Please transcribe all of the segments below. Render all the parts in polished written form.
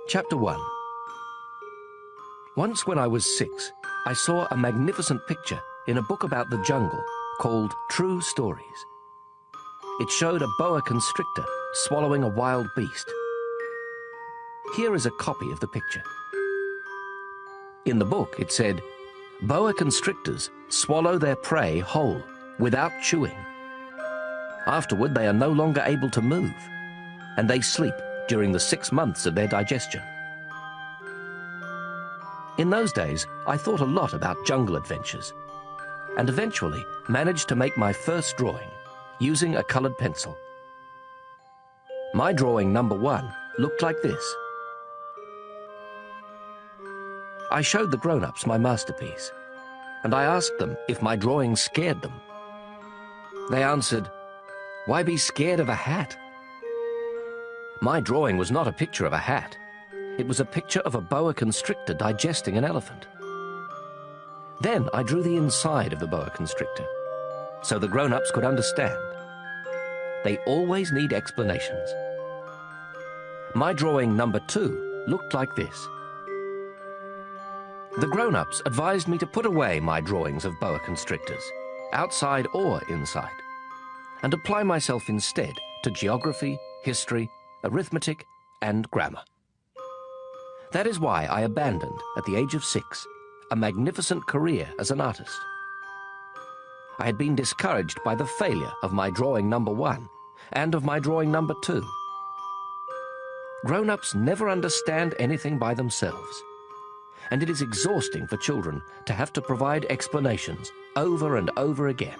Chapter 1. Once when I was 6, I saw a magnificent picture in a book about the jungle called True Stories. It showed a boa constrictor swallowing a wild beast. Here is a copy of the picture. In the book it said, "Boa constrictors swallow their prey whole, without chewing. Afterward they are no longer able to move, and they sleep during the 6 months of their digestion." In those days, I thought a lot about jungle adventures, and eventually managed to make my first drawing using a colored pencil. My drawing number 1 looked like this. I showed the grown-ups my masterpiece, and I asked them if my drawing scared them. They answered, "Why be scared of a hat?" My drawing was not a picture of a hat. It was a picture of a boa constrictor digesting an elephant. Then I drew the inside of the boa constrictor, so the grown-ups could understand. They always need explanations. My drawing number 2 looked like this. The grown-ups advised me to put away my drawings of boa constrictors, outside or inside, and apply myself instead to geography, history, arithmetic, and grammar. That is why I abandoned, at the age of 6, a magnificent career as an artist. I had been discouraged by the failure of my drawing number 1 and of my drawing number 2. Grown-ups never understand anything by themselves, and it is exhausting for children to have to provide explanations over and over again.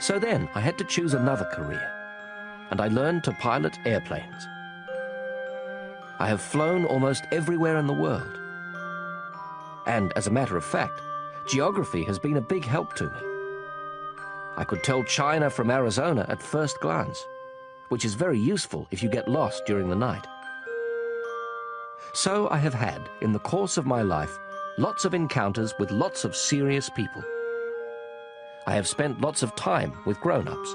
So then I had to choose another career, and I learned to pilot airplanes. I have flown almost everywhere in the world. And as a matter of fact, geography has been a big help to me. I could tell China from Arizona at first glance, which is very useful if you get lost during the night. So I have had, in the course of my life, lots of encounters with lots of serious people. I have spent lots of time with grown-ups.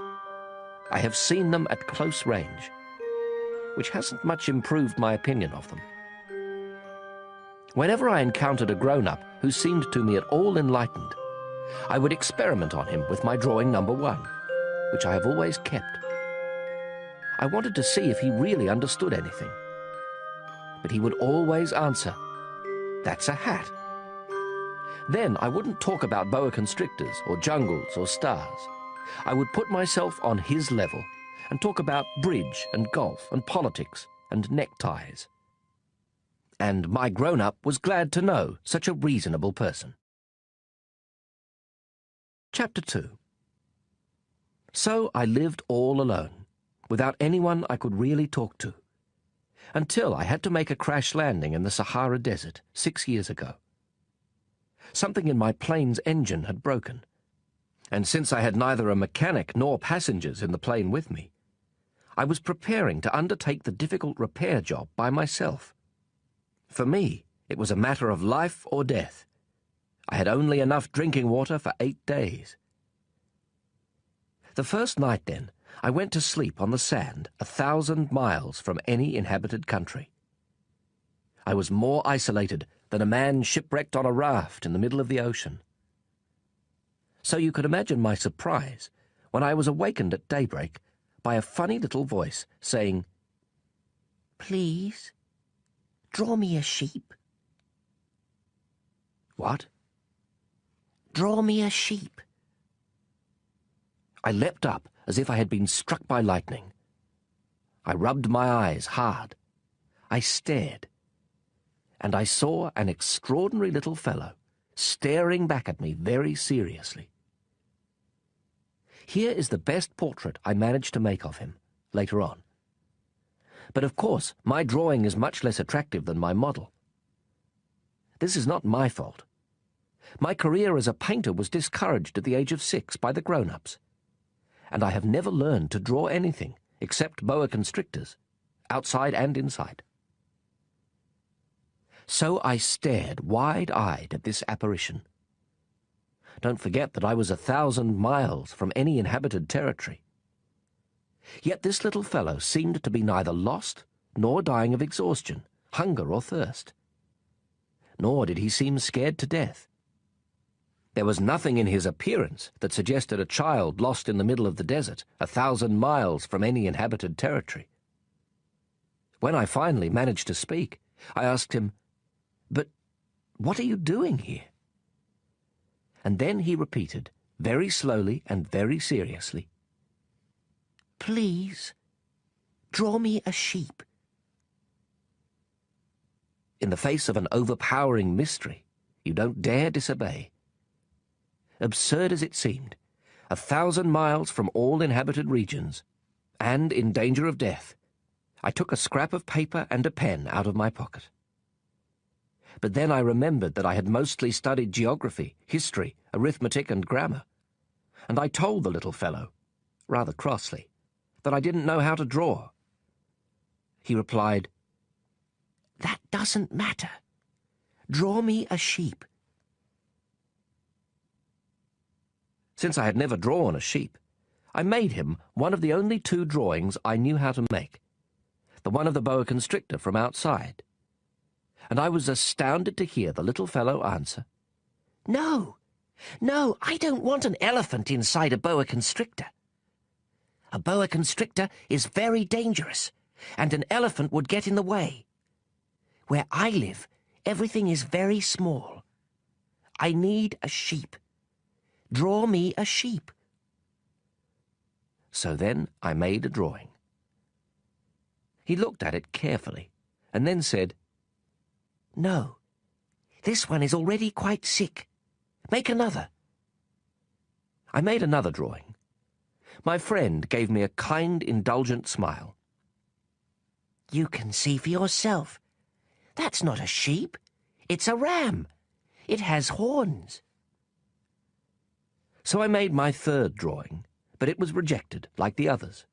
I have seen them at close range, which hasn't much improved my opinion of them. Whenever I encountered a grown-up who seemed to me at all enlightened, I would experiment on him with my drawing number 1, which I have always kept. I wanted to see if he really understood anything. But he would always answer, "That's a hat." Then I wouldn't talk about boa constrictors or jungles or stars. I would put myself on his level and talk about bridge and golf and politics and neckties. And my grown-up was glad to know such a reasonable person. Chapter 2. So I lived all alone, without anyone I could really talk to, until I had to make a crash landing in the Sahara Desert 6 years ago. Something in my plane's engine had broken, and since I had neither a mechanic nor passengers in the plane with me, I was preparing to undertake the difficult repair job by myself. For me, it was a matter of life or death. I had only enough drinking water for 8 days. The first night, then, I went to sleep on the sand 1,000 miles from any inhabited country. I was more isolated than a man shipwrecked on a raft in the middle of the ocean. So you could imagine my surprise when I was awakened at daybreak by a funny little voice saying, "Please, draw me a sheep." What? "Draw me a sheep." I leapt up as if I had been struck by lightning. I rubbed my eyes hard. I stared, and I saw an extraordinary little fellow staring back at me very seriously. Here is the best portrait I managed to make of him, later on. But of course, my drawing is much less attractive than my model. This is not my fault. My career as a painter was discouraged at the age of 6 by the grown-ups, and I have never learned to draw anything except boa constrictors, outside and inside. So I stared wide-eyed at this apparition. Don't forget that I was 1,000 miles from any inhabited territory. Yet this little fellow seemed to be neither lost nor dying of exhaustion, hunger or thirst. Nor did he seem scared to death. There was nothing in his appearance that suggested a child lost in the middle of the desert, 1,000 miles from any inhabited territory. When I finally managed to speak, I asked him, "But what are you doing here?" And then he repeated, very slowly and very seriously, "Please, draw me a sheep." In the face of an overpowering mystery, you don't dare disobey. Absurd as it seemed, 1,000 miles from all inhabited regions, and in danger of death, I took a scrap of paper and a pen out of my pocket. But then I remembered that I had mostly studied geography, history, arithmetic, and grammar, and I told the little fellow, rather crossly, that I didn't know how to draw. He replied, "That doesn't matter. Draw me a sheep." Since I had never drawn a sheep, I made him one of the only 2 drawings I knew how to make, the one of the boa constrictor from outside. And I was astounded to hear the little fellow answer, "No, no, I don't want an elephant inside a boa constrictor. A boa constrictor is very dangerous, and an elephant would get in the way. Where I live, everything is very small. I need a sheep. Draw me a sheep." So then I made a drawing. He looked at it carefully, and then said, "No, this one is already quite sick. Make another." I made another drawing. My friend gave me a kind, indulgent smile. "You can see for yourself. That's not a sheep. It's a ram. It has horns." So I made my 3rd drawing, but it was rejected, like the others.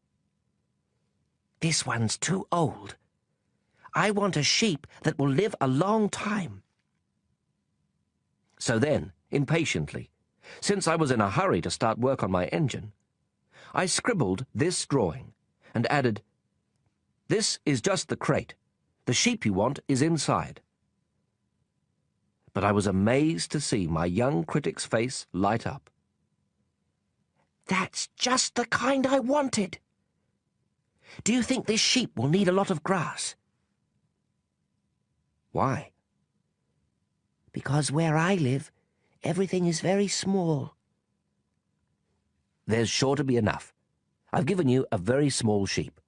"This one's too old. I want a sheep that will live a long time." So then, impatiently, since I was in a hurry to start work on my engine, I scribbled this drawing and added, "This is just the crate. The sheep you want is inside." But I was amazed to see my young critic's face light up. "That's just the kind I wanted. Do you think this sheep will need a lot of grass?" "Why?" "Because where I live, everything is very small." "There's sure to be enough. I've given you a very small sheep."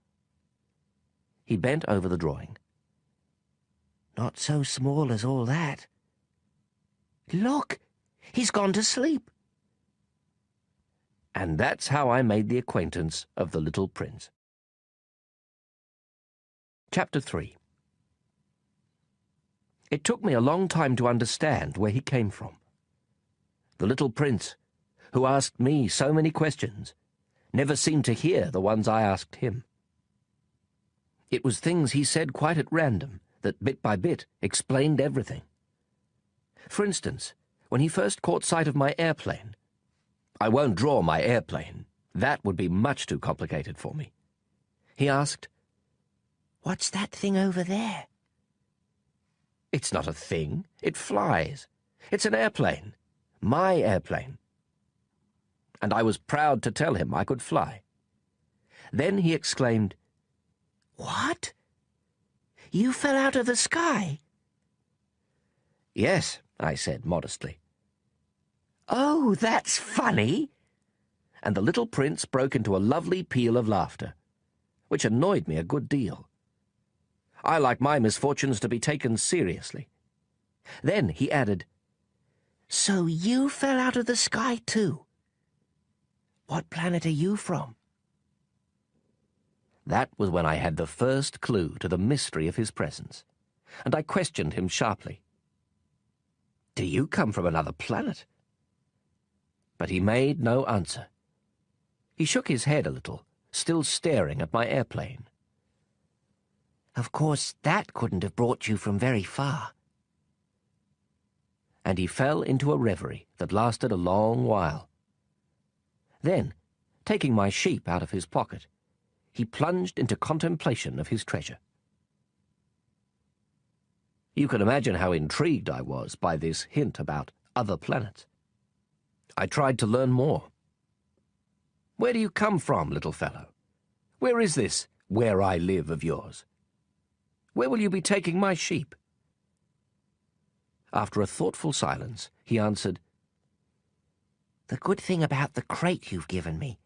He bent over the drawing. "Not so small as all that. Look, he's gone to sleep." And that's how I made the acquaintance of the little prince. Chapter 3. It took me a long time to understand where he came from. The little prince, who asked me so many questions, never seemed to hear the ones I asked him. It was things he said quite at random that, bit by bit, explained everything. For instance, when he first caught sight of my airplane— I won't draw my airplane. That would be much too complicated for me. He asked, "What's that thing over there?" "It's not a thing. It flies. It's an airplane. My airplane." And I was proud to tell him I could fly. Then he exclaimed, "What? You fell out of the sky?" "Yes," I said modestly. "Oh, that's funny." And the little prince broke into a lovely peal of laughter, which annoyed me a good deal. I like my misfortunes to be taken seriously. Then he added, "So you fell out of the sky too? What planet are you from?" That was when I had the first clue to the mystery of his presence, and I questioned him sharply. "Do you come from another planet?" But he made no answer. He shook his head a little, still staring at my airplane. "Of course, that couldn't have brought you from very far." And he fell into a reverie that lasted a long while. Then, taking my sheep out of his pocket, he plunged into contemplation of his treasure. You can imagine how intrigued I was by this hint about other planets. I tried to learn more. Where do you come from, little fellow? Where is this where I live of yours? Where will you be taking my sheep? After a thoughtful silence, he answered, "The good thing about the crate you've given me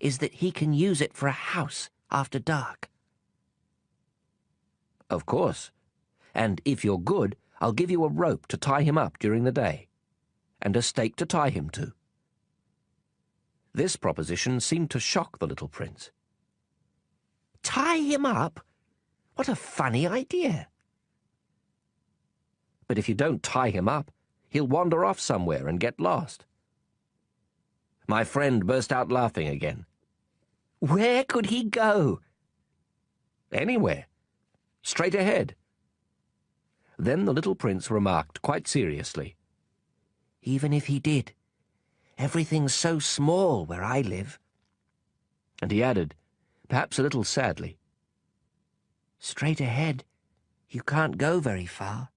is that he can use it for a house after dark." "Of course. And if you're good, I'll give you a rope to tie him up during the day, and a stake to tie him to." This proposition seemed to shock the little prince. "Tie him up? What a funny idea." "But if you don't tie him up, he'll wander off somewhere and get lost." My friend burst out laughing again. "Where could he go?" "Anywhere. Straight ahead." Then the little prince remarked quite seriously, "Even if he did, everything's so small where I live." And he added, perhaps a little sadly, "Straight ahead, you can't go very far."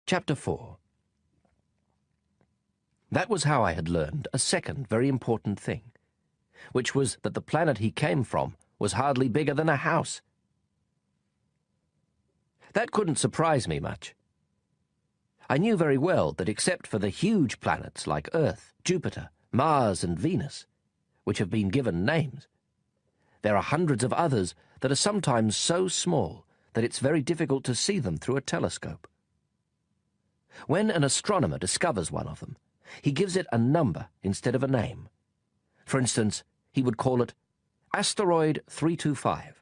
Chapter 4. That was how I had learned a second very important thing, which was that the planet he came from was hardly bigger than a house. That couldn't surprise me much. I knew very well that except for the huge planets like Earth, Jupiter, Mars, and Venus, which have been given names, there are hundreds of others that are sometimes so small that it's very difficult to see them through a telescope. When an astronomer discovers one of them, he gives it a number instead of a name. For instance, he would call it Asteroid 325.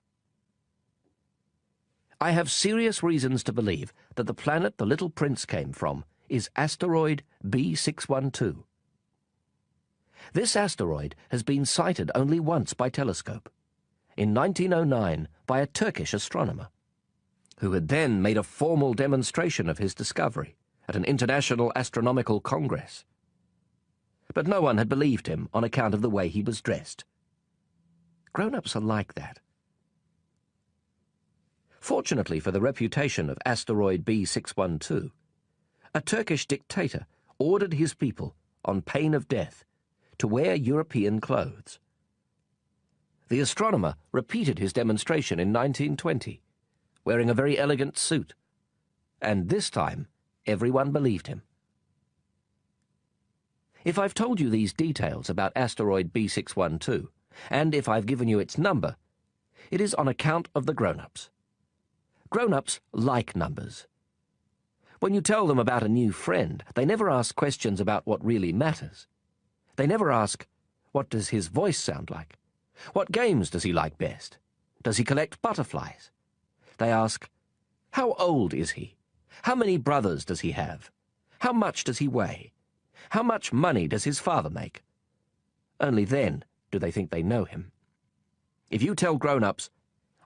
I have serious reasons to believe that the planet the little prince came from is Asteroid B612. This asteroid has been sighted only once by telescope, in 1909 by a Turkish astronomer, who had then made a formal demonstration of his discovery at an international astronomical congress. But no one had believed him on account of the way he was dressed. Grown-ups are like that. Fortunately for the reputation of asteroid B612, a Turkish dictator ordered his people, on pain of death, to wear European clothes. The astronomer repeated his demonstration in 1920, wearing a very elegant suit, and this time everyone believed him. If I've told you these details about asteroid B612, and if I've given you its number, it is on account of the grown-ups. Grown-ups like numbers. When you tell them about a new friend, they never ask questions about what really matters. They never ask, what does his voice sound like? What games does he like best? Does he collect butterflies? They ask, how old is he? How many brothers does he have? How much does he weigh? How much money does his father make? Only then do they think they know him. If you tell grown-ups,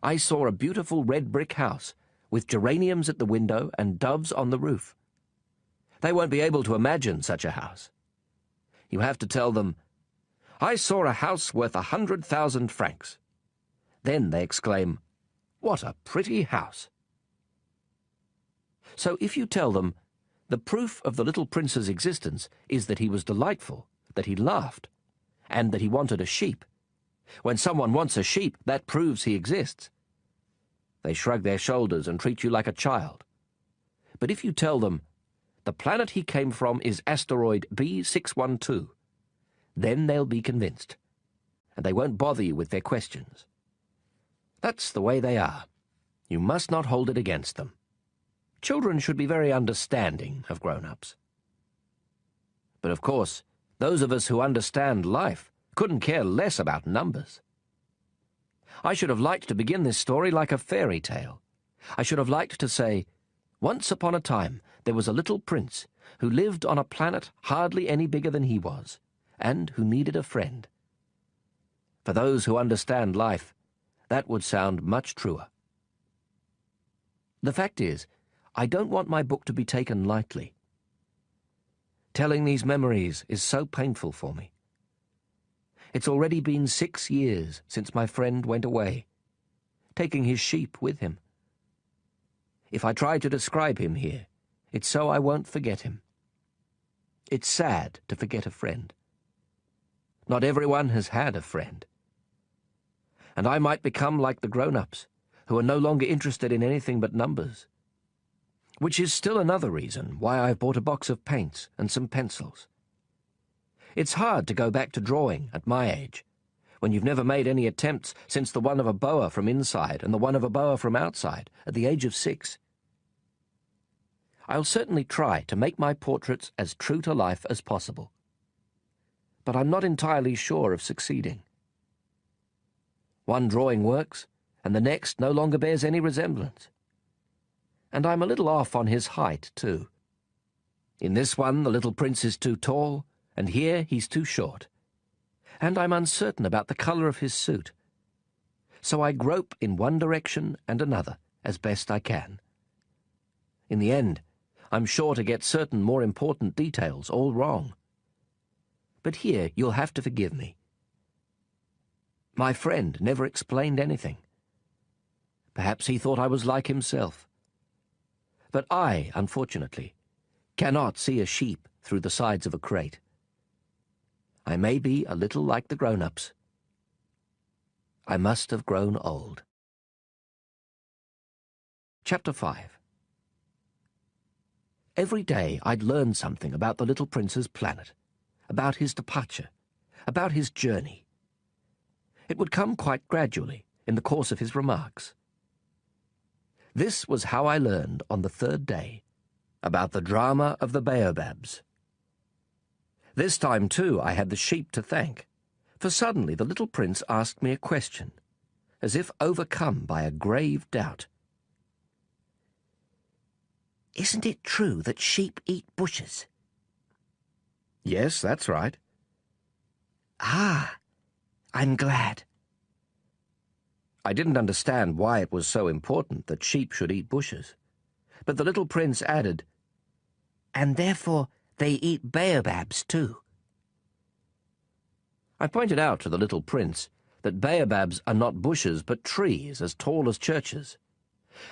I saw a beautiful red brick house with geraniums at the window and doves on the roof, they won't be able to imagine such a house. You have to tell them, I saw a house worth 100,000 francs. Then they exclaim, what a pretty house. So if you tell them, the proof of the little prince's existence is that he was delightful, that he laughed, and that he wanted a sheep. When someone wants a sheep, that proves he exists. They shrug their shoulders and treat you like a child. But if you tell them, the planet he came from is asteroid B612, then they'll be convinced, and they won't bother you with their questions. That's the way they are. You must not hold it against them. Children should be very understanding of grown-ups. But of course, those of us who understand life couldn't care less about numbers. I should have liked to begin this story like a fairy tale. I should have liked to say, once upon a time there was a little prince who lived on a planet hardly any bigger than he was, and who needed a friend. For those who understand life, that would sound much truer. The fact is, I don't want my book to be taken lightly. Telling these memories is so painful for me. It's already been 6 years since my friend went away, taking his sheep with him. If I try to describe him here, it's so I won't forget him. It's sad to forget a friend. Not everyone has had a friend. And I might become like the grown-ups, who are no longer interested in anything but numbers. Which is still another reason why I've bought a box of paints and some pencils. It's hard to go back to drawing at my age, when you've never made any attempts since the one of a boa from inside and the one of a boa from outside at the age of 6. I'll certainly try to make my portraits as true to life as possible. But I'm not entirely sure of succeeding. One drawing works, and the next no longer bears any resemblance. And I'm a little off on his height, too. In this one, the little prince is too tall, and here he's too short. And I'm uncertain about the colour of his suit. So I grope in one direction and another as best I can. In the end, I'm sure to get certain more important details all wrong. But here you'll have to forgive me. My friend never explained anything. Perhaps he thought I was like himself. But I, unfortunately, cannot see a sheep through the sides of a crate. I may be a little like the grown-ups. I must have grown old. Chapter 5. Every day I'd learn something about the little prince's planet, about his departure, about his journey. It would come quite gradually in the course of his remarks. This was how I learned on the 3rd day about the drama of the baobabs. This time, too, I had the sheep to thank, for suddenly the little prince asked me a question, as if overcome by a grave doubt. Isn't it true that sheep eat bushes? Yes, that's right. Ah, I'm glad. I didn't understand why it was so important that sheep should eat bushes, but the little prince added, And therefore they eat baobabs too. I pointed out to the little prince that baobabs are not bushes but trees as tall as churches,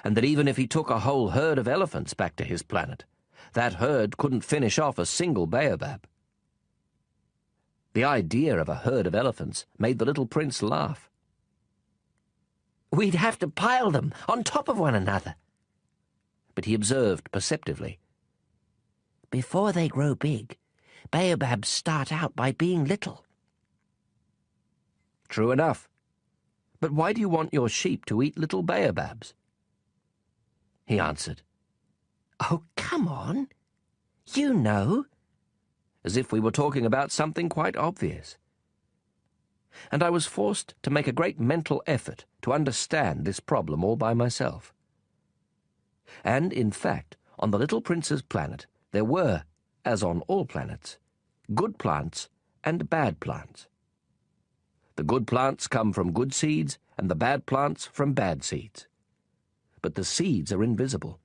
and that even if he took a whole herd of elephants back to his planet, that herd couldn't finish off a single baobab. The idea of a herd of elephants made the little prince laugh. We'd have to pile them on top of one another. But he observed perceptively. Before they grow big, baobabs start out by being little. True enough. But why do you want your sheep to eat little baobabs? He answered. Oh, come on. You know. As if we were talking about something quite obvious. And I was forced to make a great mental effort to understand this problem all by myself. And, in fact, on the little prince's planet, there were, as on all planets, good plants and bad plants. The good plants come from good seeds and the bad plants from bad seeds. But the seeds are invisible.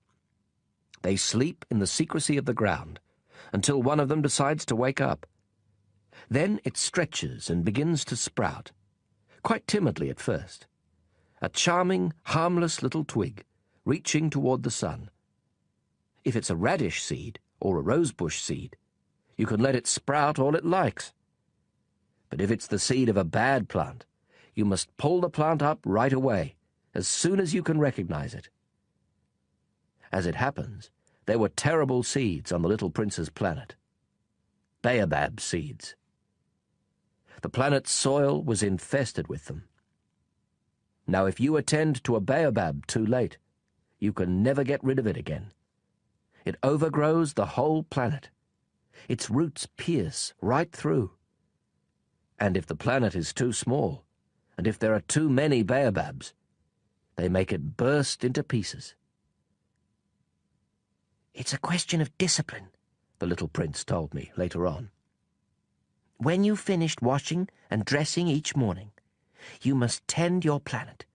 They sleep in the secrecy of the ground until one of them decides to wake up. Then it stretches and begins to sprout, quite timidly at first, a charming, harmless little twig reaching toward the sun. If it's a radish seed or a rosebush seed, you can let it sprout all it likes. But if it's the seed of a bad plant, you must pull the plant up right away, as soon as you can recognize it. As it happens, there were terrible seeds on the little prince's planet. Baobab seeds. The planet's soil was infested with them. Now, if you attend to a baobab too late, you can never get rid of it again. It overgrows the whole planet. Its roots pierce right through. And if the planet is too small, and if there are too many baobabs, they make it burst into pieces. It's a question of discipline, the little prince told me later on. When you've finished washing and dressing each morning, you must tend your planet.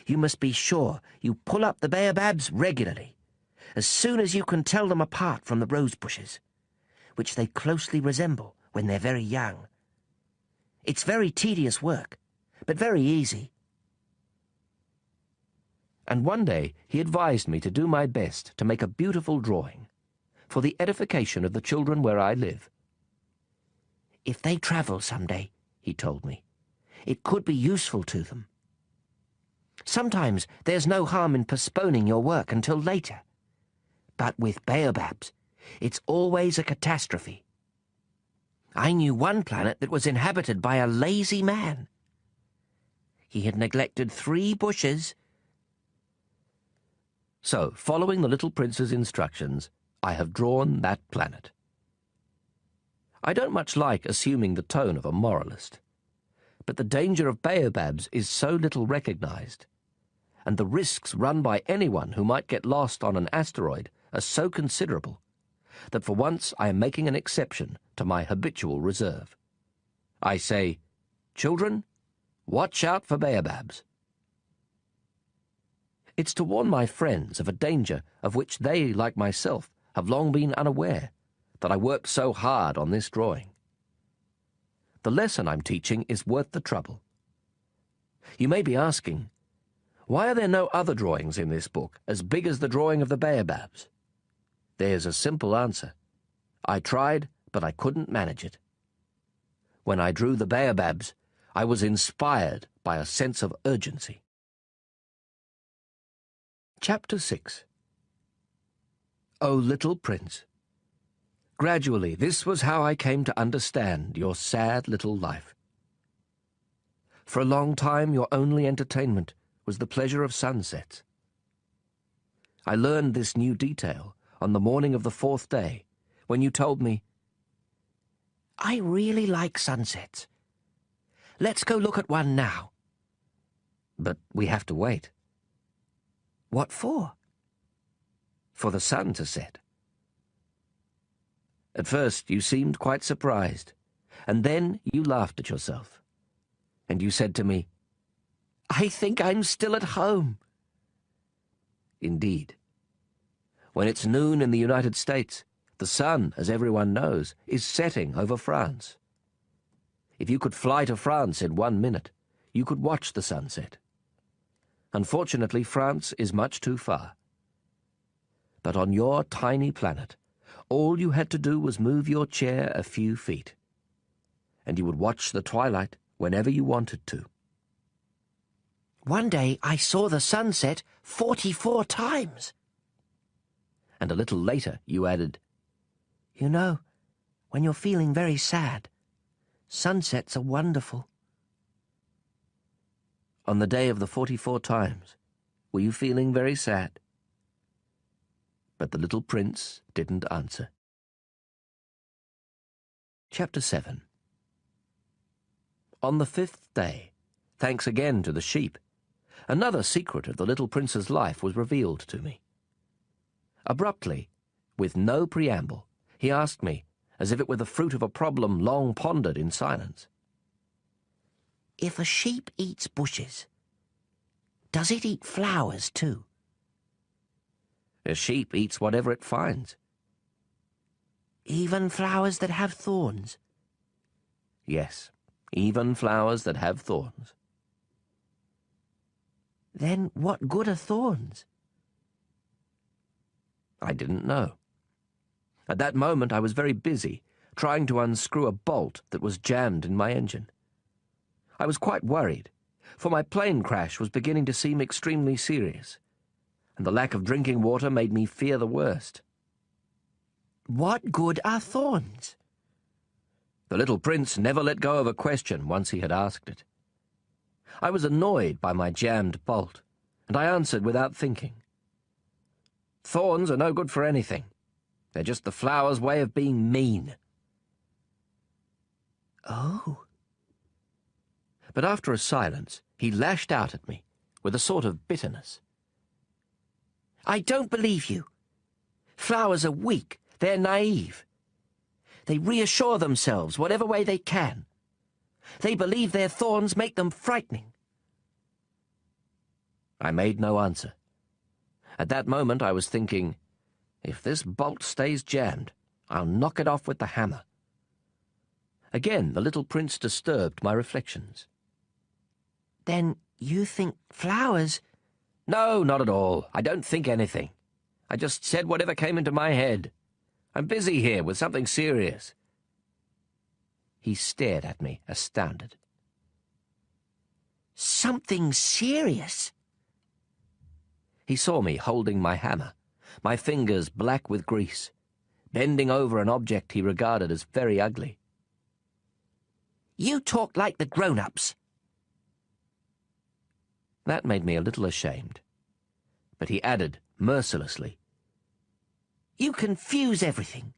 You must be sure you pull up the baobabs regularly, as soon as you can tell them apart from the rose bushes, which they closely resemble when they're very young. It's very tedious work, but very easy. And one day he advised me to do my best to make a beautiful drawing for the edification of the children where I live. If they travel some day, he told me, it could be useful to them. Sometimes there's no harm in postponing your work until later. But with baobabs, it's always a catastrophe. I knew one planet that was inhabited by a lazy man. He had neglected 3 bushes. So, following the little prince's instructions, I have drawn that planet. I don't much like assuming the tone of a moralist, but the danger of baobabs is so little recognized, and the risks run by anyone who might get lost on an asteroid are so considerable, that for once I am making an exception to my habitual reserve. I say, children, watch out for baobabs. It's to warn my friends of a danger of which they, like myself, have long been unaware, that I worked so hard on this drawing. The lesson I'm teaching is worth the trouble. You may be asking, why are there no other drawings in this book as big as the drawing of the baobabs? There's a simple answer. I tried, but I couldn't manage it. When I drew the baobabs, I was inspired by a sense of urgency. Chapter 6. O little prince, gradually this was how I came to understand your sad little life. For a long time your only entertainment was the pleasure of sunsets. I learned this new detail on the morning of the 4th day, when you told me, I really like sunsets. Let's go look at one now. But we have to wait. What for? For the sun to set. At first you seemed quite surprised, and then you laughed at yourself. And you said to me, I think I'm still at home. Indeed. When it's noon in the United States, the sun, as everyone knows, is setting over France. If you could fly to France in 1 minute, you could watch the sunset. Unfortunately, France is much too far. But on your tiny planet, all you had to do was move your chair a few feet, and you would watch the twilight whenever you wanted to. One day I saw the sunset 44 times. And a little later you added, You know, when you're feeling very sad, sunsets are wonderful. On the day of the 44 times, were you feeling very sad? But the little prince didn't answer. Chapter 7. On the 5th day, thanks again to the sheep, another secret of the little prince's life was revealed to me. Abruptly, with no preamble, he asked me, as if it were the fruit of a problem long pondered in silence. If a sheep eats bushes, does it eat flowers too? A sheep eats whatever it finds. Even flowers that have thorns? Yes, even flowers that have thorns. Then what good are thorns? I didn't know. At that moment I was very busy, trying to unscrew a bolt that was jammed in my engine. I was quite worried, for my plane crash was beginning to seem extremely serious, and the lack of drinking water made me fear the worst. What good are thorns? The little prince never let go of a question once he had asked it. I was annoyed by my jammed bolt, and I answered without thinking. Thorns are no good for anything. They're just the flower's way of being mean. Oh. But after a silence, he lashed out at me with a sort of bitterness. I don't believe you. Flowers are weak. They're naive. They reassure themselves whatever way they can. They believe their thorns make them frightening. I made no answer. At that moment I was thinking, if this bolt stays jammed, I'll knock it off with the hammer. Again the little prince disturbed my reflections. Then you think flowers No, not at all. I don't think anything. I just said whatever came into my head. I'm busy here with something serious." He stared at me, astounded. "Something serious?" He saw me holding my hammer, my fingers black with grease, bending over an object he regarded as very ugly. "You talk like the grown-ups." That made me a little ashamed. But he added, mercilessly, "You confuse everything.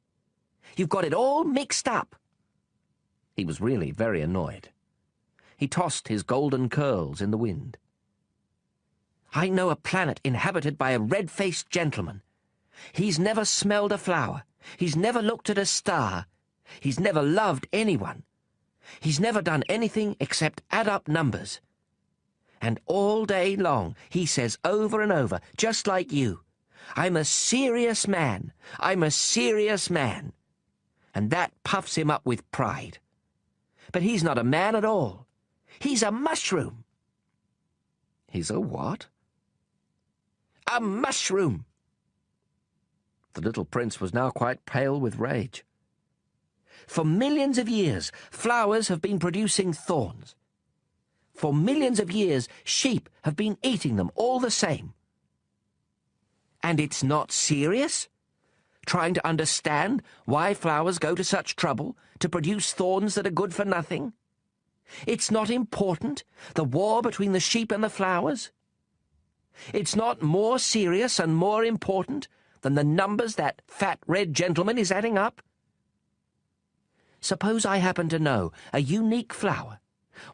You've got it all mixed up." He was really very annoyed. He tossed his golden curls in the wind. "I know a planet inhabited by a red-faced gentleman. He's never smelled a flower. He's never looked at a star. He's never loved anyone. He's never done anything except add up numbers. And all day long he says over and over, just like you, 'I'm a serious man. I'm a serious man.' And that puffs him up with pride. But he's not a man at all. He's a mushroom." "He's a what?" "A mushroom." The little prince was now quite pale with rage. "For millions of years, flowers have been producing thorns. For millions of years, sheep have been eating them all the same. And it's not serious? Trying to understand why flowers go to such trouble to produce thorns that are good for nothing? It's not important, the war between the sheep and the flowers? It's not more serious and more important than the numbers that fat red gentleman is adding up? Suppose I happen to know a unique flower,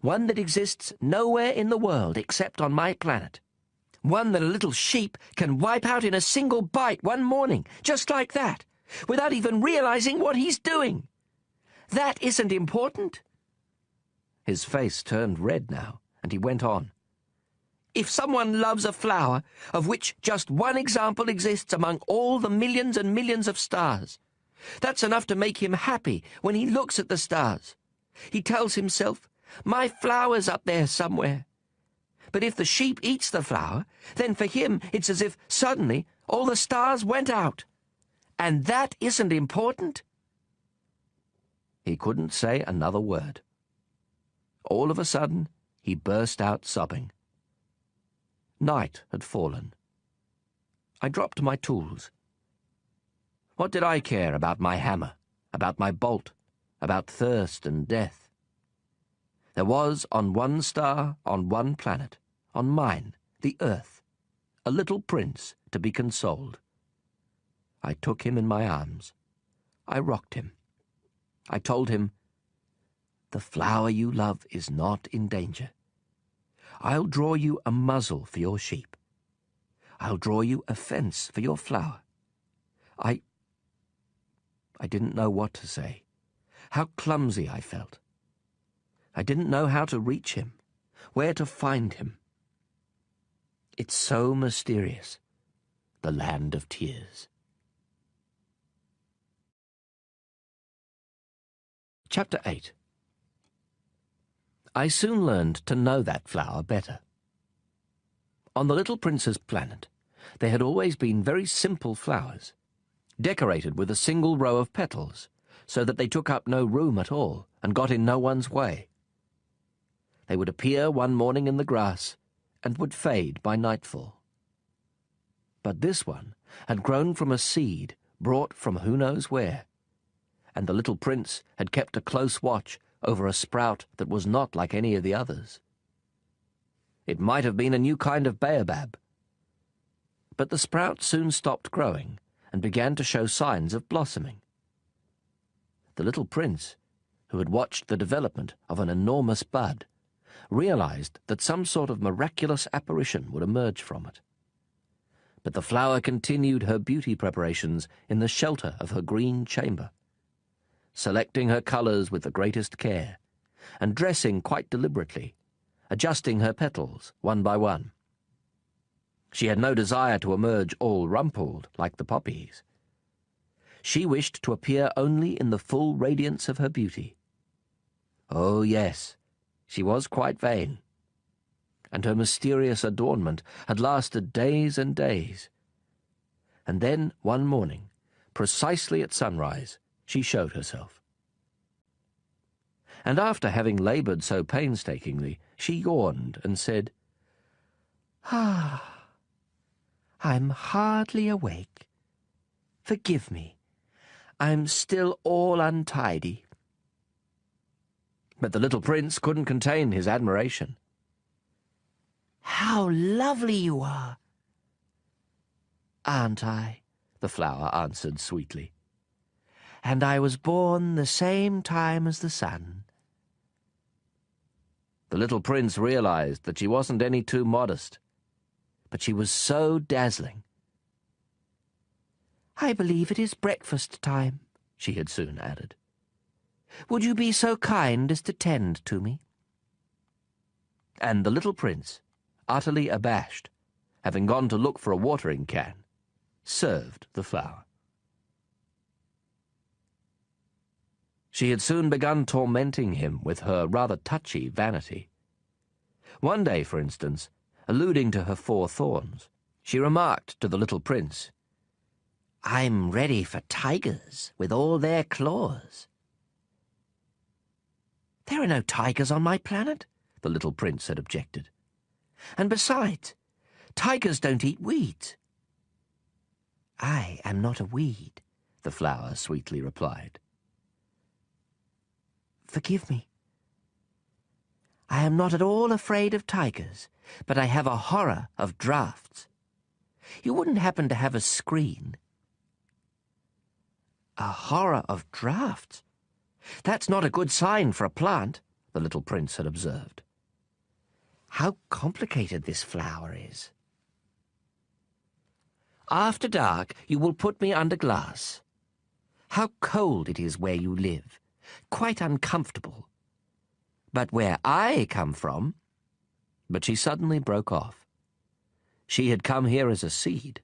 one that exists nowhere in the world except on my planet, one that a little sheep can wipe out in a single bite one morning, just like that, without even realizing what he's doing. That isn't important." His face turned red now, and he went on. "If someone loves a flower, of which just one example exists among all the millions and millions of stars, that's enough to make him happy when he looks at the stars. He tells himself, 'My flower's up there somewhere.' But if the sheep eats the flower, then for him it's as if suddenly all the stars went out. And that isn't important." He couldn't say another word. All of a sudden, he burst out sobbing. Night had fallen. I dropped my tools. What did I care about my hammer, about my bolt, about thirst and death? There was on one star, on one planet, on mine, the Earth, a little prince to be consoled. I took him in my arms. I rocked him. I told him, "The flower you love is not in danger. I'll draw you a muzzle for your sheep. I'll draw you a fence for your flower." I didn't know what to say, how clumsy I felt. I didn't know how to reach him, where to find him. It's so mysterious, the land of tears. Chapter 8. I soon learned to know that flower better. On the little prince's planet, there had always been very simple flowers, decorated with a single row of petals, so that they took up no room at all and got in no one's way. They would appear one morning in the grass and would fade by nightfall. But this one had grown from a seed brought from who knows where, and the little prince had kept a close watch over a sprout that was not like any of the others. It might have been a new kind of baobab. But the sprout soon stopped growing and began to show signs of blossoming. The little prince, who had watched the development of an enormous bud, realized that some sort of miraculous apparition would emerge from it. But the flower continued her beauty preparations in the shelter of her green chamber, selecting her colors with the greatest care, and dressing quite deliberately, adjusting her petals one by one. She had no desire to emerge all rumpled like the poppies. She wished to appear only in the full radiance of her beauty. Oh, yes, she was quite vain. and her mysterious adornment had lasted days and days. And then, one morning, precisely at sunrise, she showed herself. And after having laboured so painstakingly, she yawned and said, "Ah, I'm hardly awake. Forgive me. I'm still all untidy." But the little prince couldn't contain his admiration. "How lovely you are!" "Aren't I?" the flower answered sweetly. "And I was born the same time as the sun." The little prince realized that she wasn't any too modest, but she was so dazzling. "I believe it is breakfast time," she had soon added. "Would you be so kind as to tend to me?" And the little prince, utterly abashed, having gone to look for a watering can, served the flower. She had soon begun tormenting him with her rather touchy vanity. One day, for instance, alluding to her 4 thorns, she remarked to the little prince, "I'm ready for tigers with all their claws." "There are no tigers on my planet," the little prince had objected. "And besides, tigers don't eat weeds." "I am not a weed," the flower sweetly replied. "Forgive me. I am not at all afraid of tigers, but I have a horror of draughts. You wouldn't happen to have a screen?" "A horror of draughts? That's not a good sign for a plant," the little prince had observed. "How complicated this flower is." "After dark you will put me under glass. How cold it is where you live. Quite uncomfortable. But where I come from—" But she suddenly broke off. She had come here as a seed.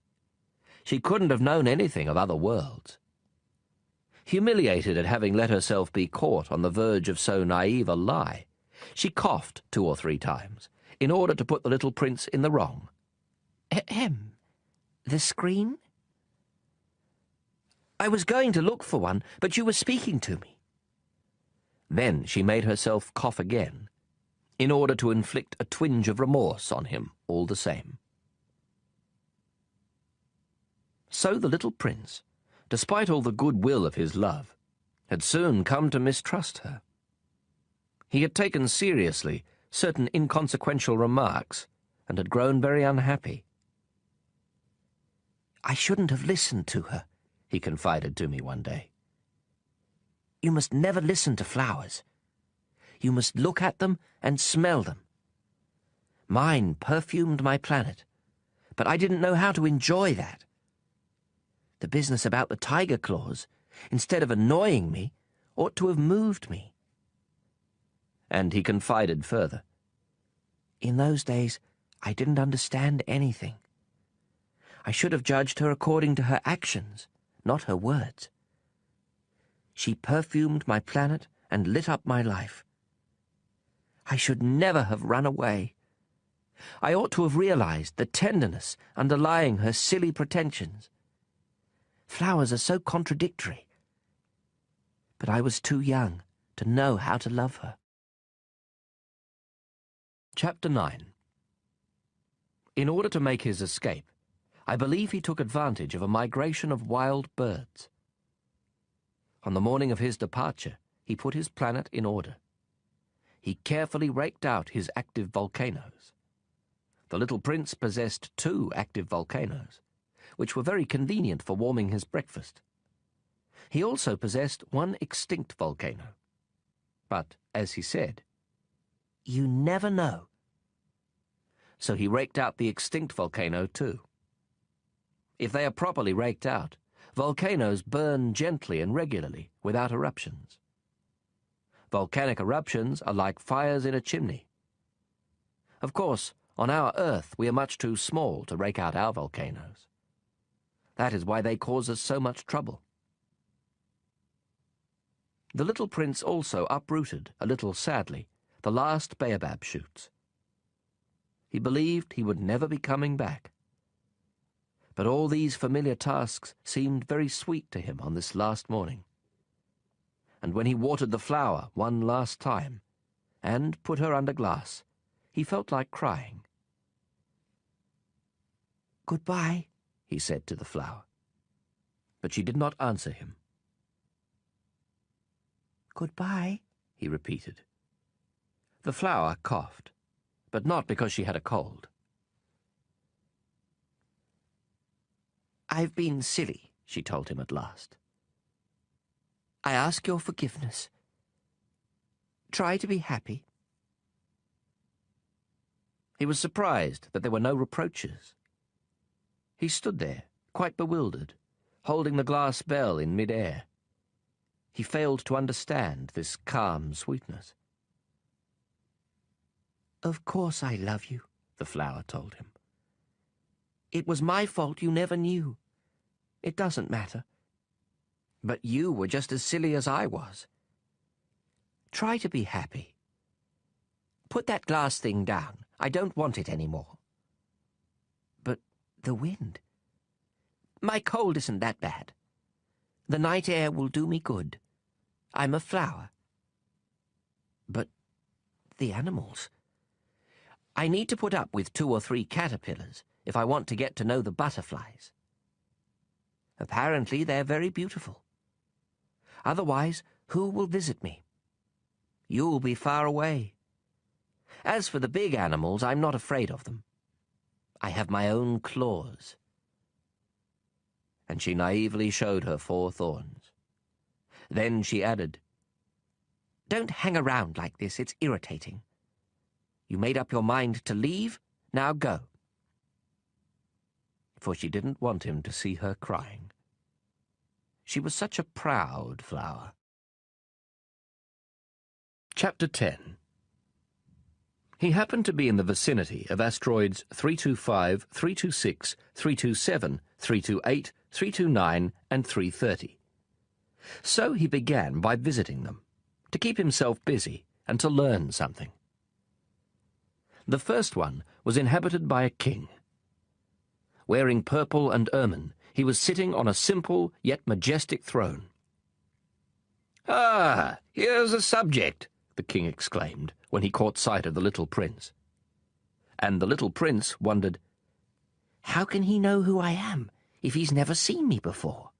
She couldn't have known anything of other worlds. Humiliated at having let herself be caught on the verge of so naive a lie, she coughed 2 or 3 times, in order to put the little prince in the wrong. "Ahem. The screen?" "I was going to look for one, but you were speaking to me." Then she made herself cough again, in order to inflict a twinge of remorse on him all the same. So the little prince, despite all the goodwill of his love, had soon come to mistrust her. He had taken seriously certain inconsequential remarks and had grown very unhappy. "I shouldn't have listened to her," he confided to me one day. "You must never listen to flowers. You must look at them and smell them. Mine perfumed my planet, but I didn't know how to enjoy that. The business about the tiger claws, instead of annoying me, ought to have moved me." And he confided further, "In those days, I didn't understand anything. I should have judged her according to her actions, not her words. She perfumed my planet and lit up my life. I should never have run away. I ought to have realized the tenderness underlying her silly pretensions. Flowers are so contradictory. But I was too young to know how to love her." Chapter 9. In order to make his escape, I believe he took advantage of a migration of wild birds. On the morning of his departure, he put his planet in order. He carefully raked out his active volcanoes. The little prince possessed 2 active volcanoes, which were very convenient for warming his breakfast. He also possessed 1 extinct volcano. But, as he said, "You never know." So he raked out the extinct volcano too. If they are properly raked out, volcanoes burn gently and regularly, without eruptions. Volcanic eruptions are like fires in a chimney. Of course, on our Earth we are much too small to rake out our volcanoes. That is why they cause us so much trouble. The little prince also uprooted, a little sadly, the last baobab shoots. He believed he would never be coming back. But all these familiar tasks seemed very sweet to him on this last morning. And when he watered the flower one last time, and put her under glass, he felt like crying. "Goodbye," he said to the flower. But she did not answer him. "Goodbye," he repeated. The flower coughed, but not because she had a cold. "I've been silly," she told him at last. "I ask your forgiveness. Try to be happy." He was surprised that there were no reproaches. He stood there, quite bewildered, holding the glass bell in mid-air. He failed to understand this calm sweetness. "Of course I love you," the flower told him. "It was my fault you never knew. It doesn't matter. But you were just as silly as I was. Try to be happy. Put that glass thing down. I don't want it anymore." "But the wind. My cold isn't that bad. The night air will do me good. I'm a flower." "But the animals. I need to put up with 2 or 3 caterpillars if I want to get to know the butterflies. Apparently they're very beautiful. Otherwise, who will visit me? You'll be far away. As for the big animals, I'm not afraid of them. I have my own claws." And she naively showed her 4 thorns. Then she added, "Don't hang around like this, it's irritating. You made up your mind to leave, now go." For she didn't want him to see her crying. She was such a proud flower. Chapter 10. He happened to be in the vicinity of asteroids 325, 326, 327, 328, 329, and 330. So he began by visiting them, to keep himself busy and to learn something. The first one was inhabited by a king. Wearing purple and ermine, he was sitting on a simple yet majestic throne. "Ah, here's a subject," the king exclaimed when he caught sight of the little prince. And the little prince wondered, "How can he know who I am if he's never seen me before?"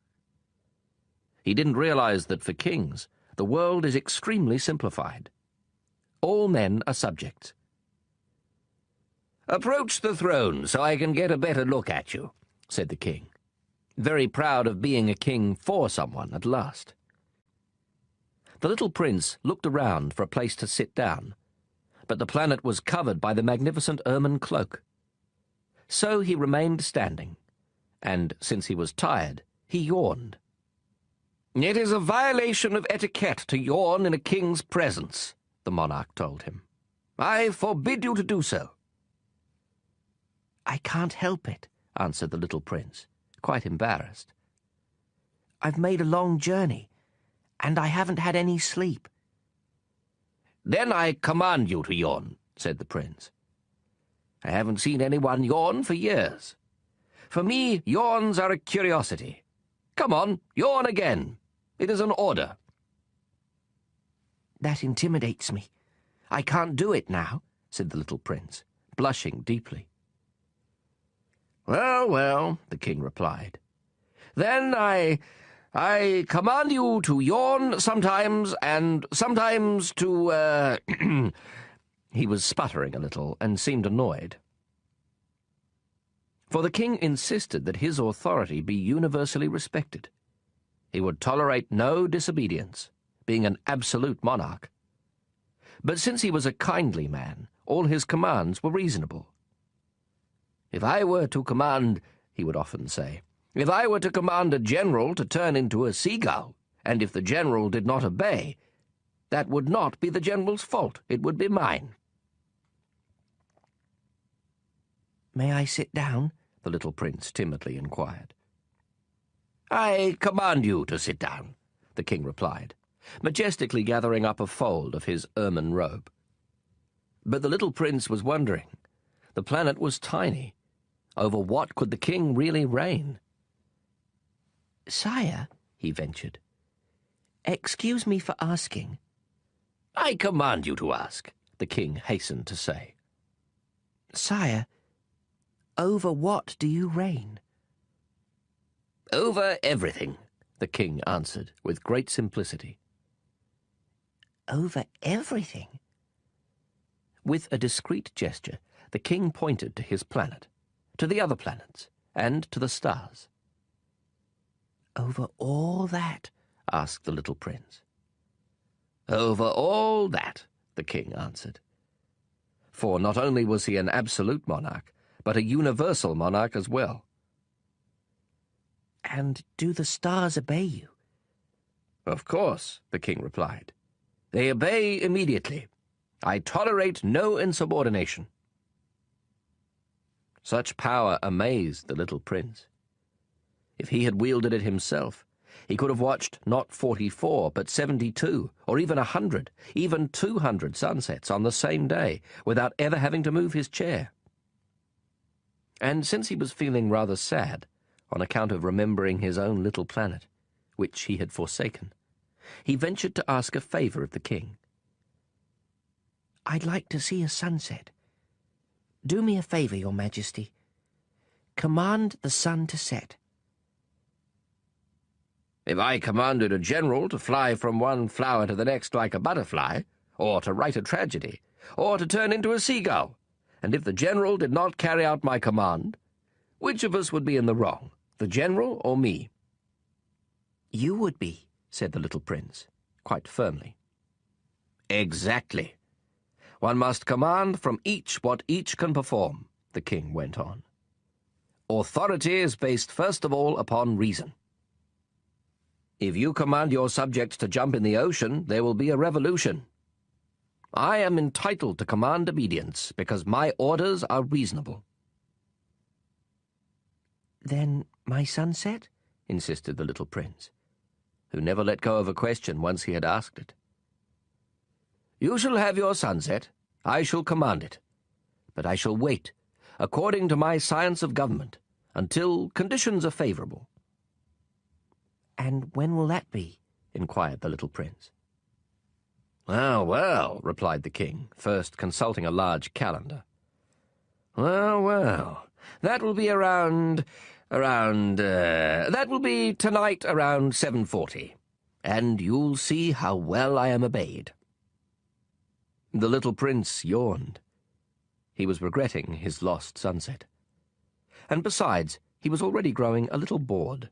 He didn't realize that for kings, the world is extremely simplified. All men are subjects. "Approach the throne so I can get a better look at you," said the king, very proud of being a king for someone at last. The little prince looked around for a place to sit down, but the planet was covered by the magnificent ermine cloak. So he remained standing, and since he was tired, he yawned. "It is a violation of etiquette to yawn in a king's presence," the monarch told him. "I forbid you to do so." "I can't help it," answered the little prince, quite embarrassed. "I've made a long journey, and I haven't had any sleep." "Then I command you to yawn," said the prince. "I haven't seen anyone yawn for years. For me, yawns are a curiosity. Come on, yawn again. It is an order." "That intimidates me. I can't do it now," said the little prince, blushing deeply. "Well, well," the king replied. "Then I command you to yawn sometimes, and sometimes to, He was sputtering a little and seemed annoyed. For the king insisted that his authority be universally respected. He would tolerate no disobedience, being an absolute monarch. But since he was a kindly man, all his commands were reasonable. "If I were to command," he would often say, "if I were to command a general to turn into a seagull, and if the general did not obey, that would not be the general's fault, it would be mine." "May I sit down?" the little prince timidly inquired. "I command you to sit down," the king replied, majestically gathering up a fold of his ermine robe. But the little prince was wondering, The planet was tiny. Over what could the king really reign? "Sire," he ventured, "excuse me for asking." "I command you to ask," the king hastened to say. "Sire, over what do you reign?" "Over everything," the king answered with great simplicity. "Over everything?" With a discreet gesture, the king pointed to his planet, to the other planets, and to the stars. "Over all that?" asked the little prince. "Over all that," the king answered. For not only was he an absolute monarch, but a universal monarch as well. "And do the stars obey you?" "Of course," the king replied. "They obey immediately. I tolerate no insubordination." Such power amazed the little prince. If he had wielded it himself, he could have watched not 44, but 72, or even 100, even 200 sunsets on the same day, without ever having to move his chair. And since he was feeling rather sad, on account of remembering his own little planet, which he had forsaken, he ventured to ask a favor of the king. "I'd like to see a sunset. Do me a favor, Your Majesty. Command the sun to set." "If I commanded a general to fly from one flower to the next like a butterfly, or to write a tragedy, or to turn into a seagull, and if the general did not carry out my command, which of us would be in the wrong, the general or me?" "You would be," said the little prince, quite firmly. "Exactly. One must command from each what each can perform," the king went on. "Authority is based first of all upon reason. If you command your subjects to jump in the ocean, there will be a revolution. I am entitled to command obedience because my orders are reasonable." "Then my sunset?" insisted the little prince, who never let go of a question once he had asked it. "You shall have your sunset. I shall command it. But I shall wait, according to my science of government, until conditions are favorable." "And when will that be?" inquired the little prince. "Well, well," replied the king, first consulting a large calendar. Well, that will be that will be tonight around 7:40, and you'll see how well I am obeyed." The little prince yawned. He was regretting his lost sunset. And besides, he was already growing a little bored.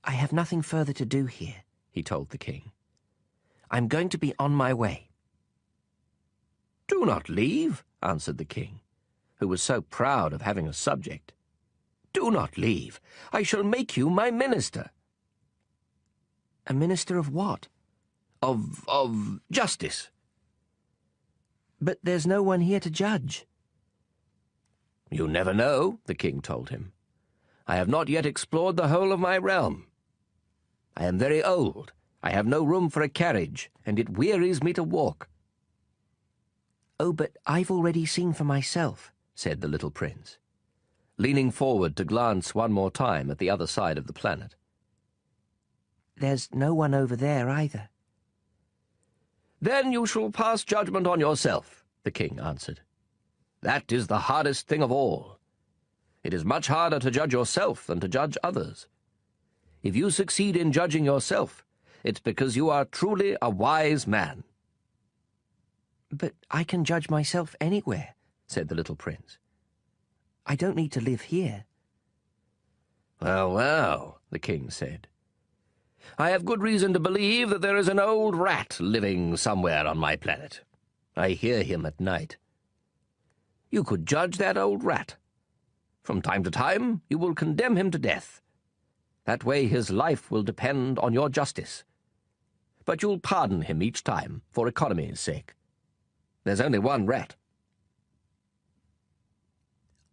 "I have nothing further to do here," he told the king. "I'm going to be on my way." "Do not leave," answered the king, who was so proud of having a subject. "Do not leave. I shall make you my minister." "A minister of what?" Of justice." "But there's no one here to judge." "You never know," the king told him. "I have not yet explored the whole of my realm. I am very old. I have no room for a carriage, and it wearies me to walk." "Oh, but I've already seen for myself," said the little prince, leaning forward to glance one more time at the other side of the planet. "There's no one over there either." "Then you shall pass judgment on yourself," the king answered. "That is the hardest thing of all. It is much harder to judge yourself than to judge others. If you succeed in judging yourself, it's because you are truly a wise man." "But I can judge myself anywhere," said the little prince. "I don't need to live here." Well, the king said. "I have good reason to believe that there is an old rat living somewhere on my planet. I hear him at night. You could judge that old rat. From time to time, you will condemn him to death. That way his life will depend on your justice. But you'll pardon him each time, for economy's sake. There's only one rat."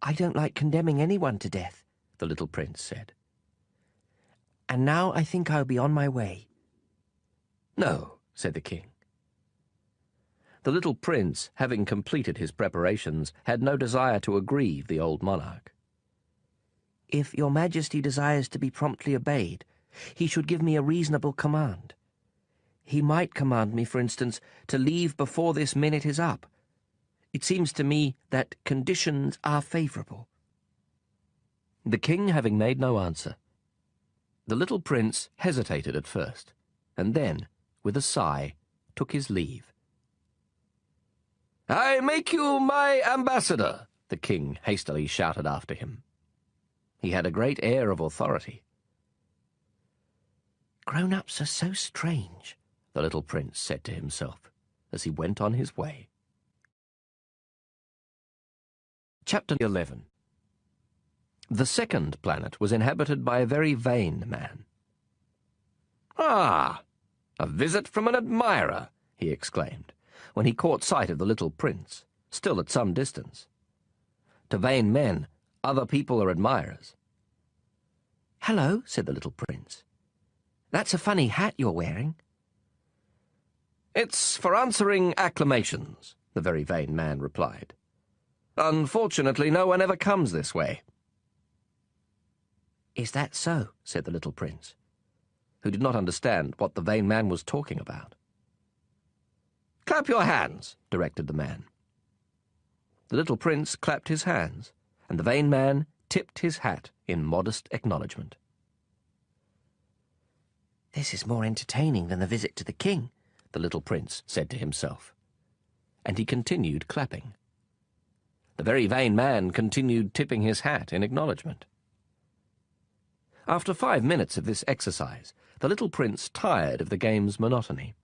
"I don't like condemning anyone to death," the little prince said. "And now I think I'll be on my way." "No," said the king. The little prince, having completed his preparations, had no desire to aggrieve the old monarch. "If your Majesty desires to be promptly obeyed, he should give me a reasonable command. He might command me, for instance, to leave before this minute is up. It seems to me that conditions are favourable." The king having made no answer, the little prince hesitated at first, and then, with a sigh, took his leave. "I make you my ambassador," the king hastily shouted after him. He had a great air of authority. "Grown-ups are so strange," the little prince said to himself as he went on his way. Chapter 11. The second planet was inhabited by a very vain man. "Ah, a visit from an admirer," he exclaimed, when he caught sight of the little prince, still at some distance. To vain men, other people are admirers. "Hello," said the little prince. "That's a funny hat you're wearing." "It's for answering acclamations," the very vain man replied. "Unfortunately, no one ever comes this way." "Is that so?" said the little prince, who did not understand what the vain man was talking about. "Clap your hands," directed the man. The little prince clapped his hands, and the vain man tipped his hat in modest acknowledgement. "This is more entertaining than the visit to the king," the little prince said to himself, and he continued clapping. The very vain man continued tipping his hat in acknowledgement. After 5 minutes of this exercise, the little prince tired of the game's monotony.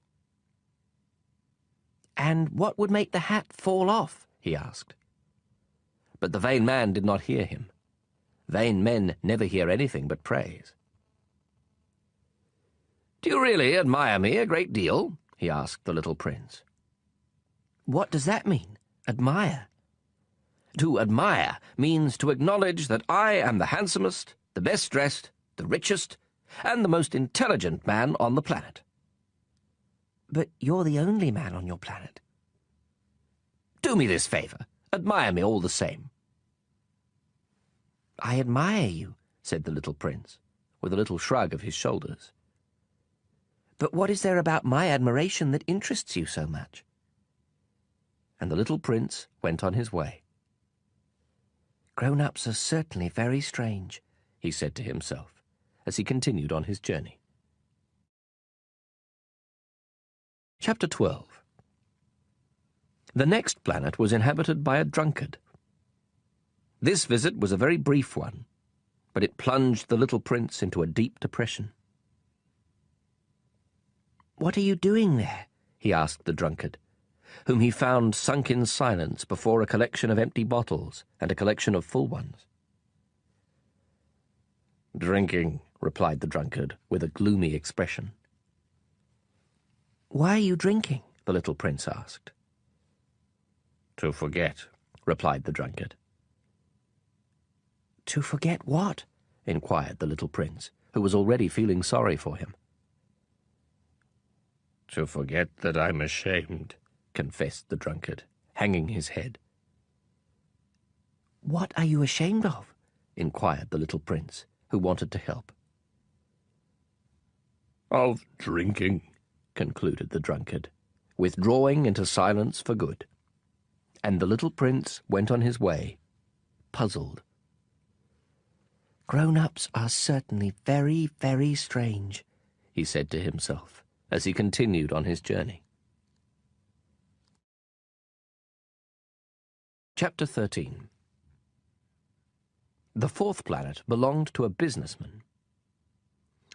"And what would make the hat fall off?" he asked. But the vain man did not hear him. Vain men never hear anything but praise. "Do you really admire me a great deal?" he asked the little prince. "What does that mean, admire?" To admire means to acknowledge that I am the handsomest, the best dressed, the richest, and the most intelligent man on the planet. "But you're the only man on your planet." "Do me this favour. Admire me all the same." "I admire you," said the little prince, with a little shrug of his shoulders. "But what is there about my admiration that interests you so much?" And the little prince went on his way. "Grown-ups are certainly very strange," he said to himself, as he continued on his journey. Chapter 12. The next planet was inhabited by a drunkard. This visit was a very brief one, but it plunged the little prince into a deep depression. "What are you doing there?" he asked the drunkard, whom he found sunk in silence before a collection of empty bottles and a collection of full ones. "Drinking," replied the drunkard, with a gloomy expression. "Why are you drinking?" the little prince asked. "To forget," replied the drunkard. "To forget what?" inquired the little prince, who was already feeling sorry for him. "To forget that I'm ashamed," confessed the drunkard, hanging his head. "What are you ashamed of?" inquired the little prince, who wanted to help. "Of drinking," concluded the drunkard, withdrawing into silence for good. And the little prince went on his way, puzzled. "Grown-ups are certainly very, very strange," he said to himself, as he continued on his journey. Chapter 13. The fourth planet belonged to a businessman.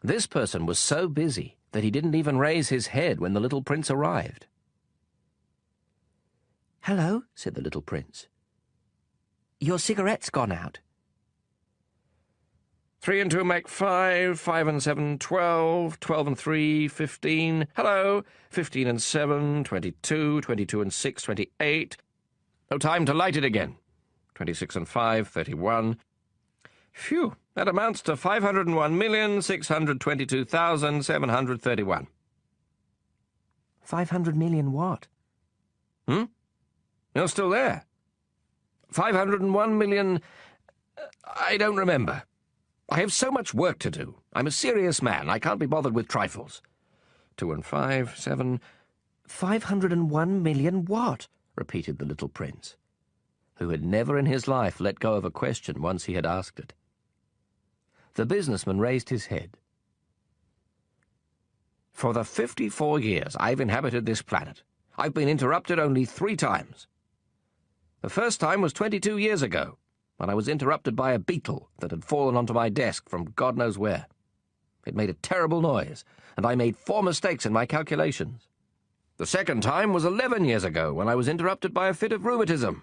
This person was so busy that he didn't even raise his head when the little prince arrived. "Hello," said the little prince. "Your cigarette's gone out." 3 and 2 make 5, 5 and 7, 12, 12 and 3, 15. Hello, 15 and 7, 22, 22 and 6, 28. No time to light it again. 26 and 5, 31. Phew, that amounts to 501,622,731. 500 million what? Hmm? You're still there? 501 million... I don't remember. I have so much work to do. I'm a serious man. I can't be bothered with trifles. 2 and 5, 7... 501 million what? repeated the little prince, who had never in his life let go of a question once he had asked it. The businessman raised his head. For the 54 years I've inhabited this planet, I've been interrupted only 3 times. The first time was 22 years ago, when I was interrupted by a beetle that had fallen onto my desk from God knows where. It made a terrible noise, and I made 4 mistakes in my calculations. The second time was 11 years ago, when I was interrupted by a fit of rheumatism.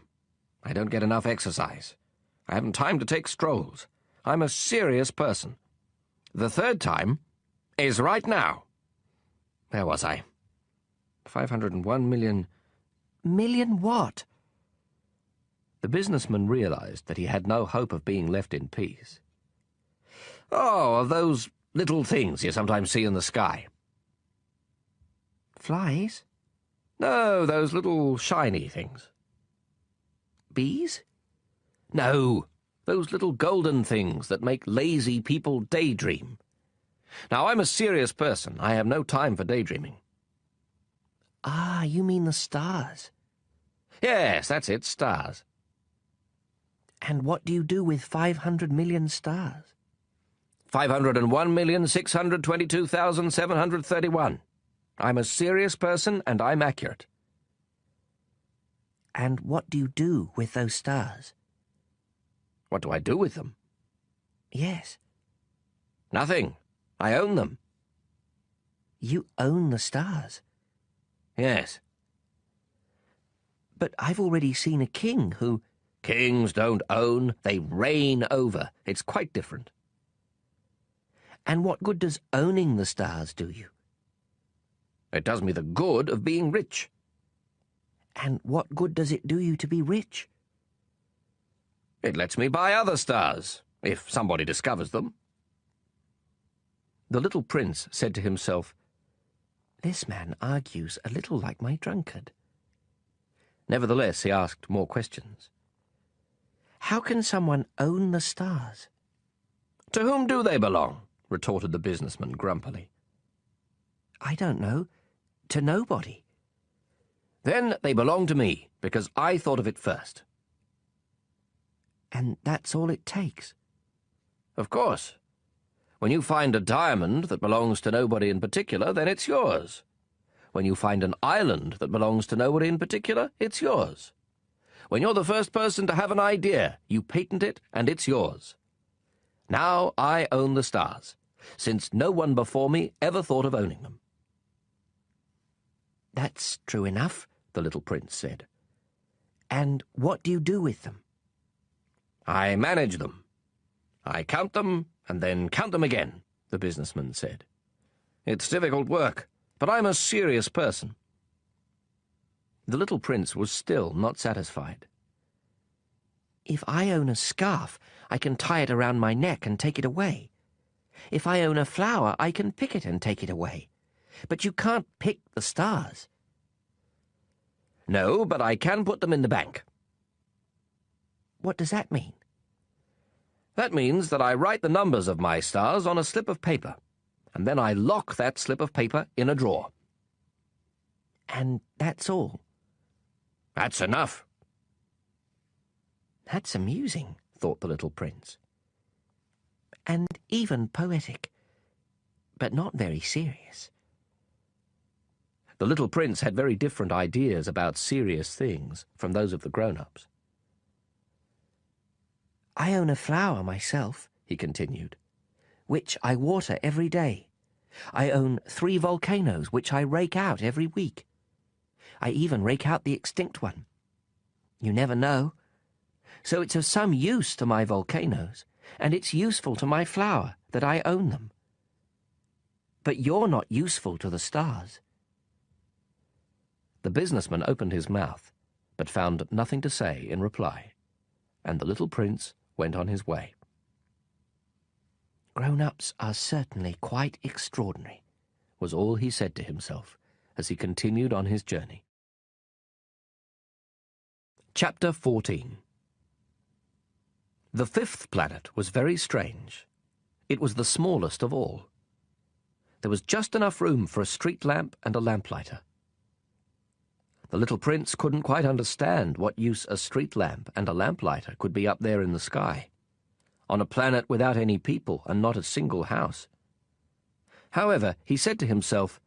I don't get enough exercise. I haven't time to take strolls. I'm a serious person. The third time is right now. Where was I? 501 million... Million what? The businessman realized that he had no hope of being left in peace. Oh, those little things you sometimes see in the sky. Flies? No, those little shiny things. Bees? No, those little golden things that make lazy people daydream. Now, I'm a serious person. I have no time for daydreaming. Ah, you mean the stars. Yes, that's it, stars. And what do you do with 500 million stars? 501,622,731. I'm a serious person, and I'm accurate. And what do you do with those stars? What do I do with them? Yes. Nothing. I own them. You own the stars? Yes. But I've already seen a king who... Kings don't own, they reign over. It's quite different. And what good does owning the stars do you? It does me the good of being rich. And what good does it do you to be rich? It lets me buy other stars, if somebody discovers them. The little prince said to himself, This man argues a little like my drunkard. Nevertheless, he asked more questions. How can someone own the stars? To whom do they belong? Retorted the businessman grumpily. I don't know. To nobody. Then they belong to me, because I thought of it first. And that's all it takes? Of course. When you find a diamond that belongs to nobody in particular, then it's yours. When you find an island that belongs to nobody in particular, it's yours. When you're the first person to have an idea, you patent it, and it's yours. Now I own the stars, since no one before me ever thought of owning them. That's true enough, the little prince said. And what do you do with them? I manage them. I count them, and then count them again, the businessman said. It's difficult work, but I'm a serious person. The little prince was still not satisfied. If I own a scarf, I can tie it around my neck and take it away. If I own a flower, I can pick it and take it away. But you can't pick the stars. No, but I can put them in the bank. What does that mean? That means that I write the numbers of my stars on a slip of paper, and then I lock that slip of paper in a drawer. And that's all? That's enough. That's amusing, thought the little prince. And even poetic, but not very serious. The little prince had very different ideas about serious things from those of the grown-ups. I own a flower myself, he continued, which I water every day. I own 3 volcanoes which I rake out every week. I even rake out the extinct one. You never know. So it's of some use to my volcanoes, and it's useful to my flower that I own them. But you're not useful to the stars. The businessman opened his mouth, but found nothing to say in reply, and the little prince went on his way. Grown-ups are certainly quite extraordinary, was all he said to himself as he continued on his journey. Chapter 14. The fifth planet was very strange. It was the smallest of all. There was just enough room for a street lamp and a lamplighter. The little prince couldn't quite understand what use a street lamp and a lamplighter could be up there in the sky, on a planet without any people and not a single house. However, he said to himself,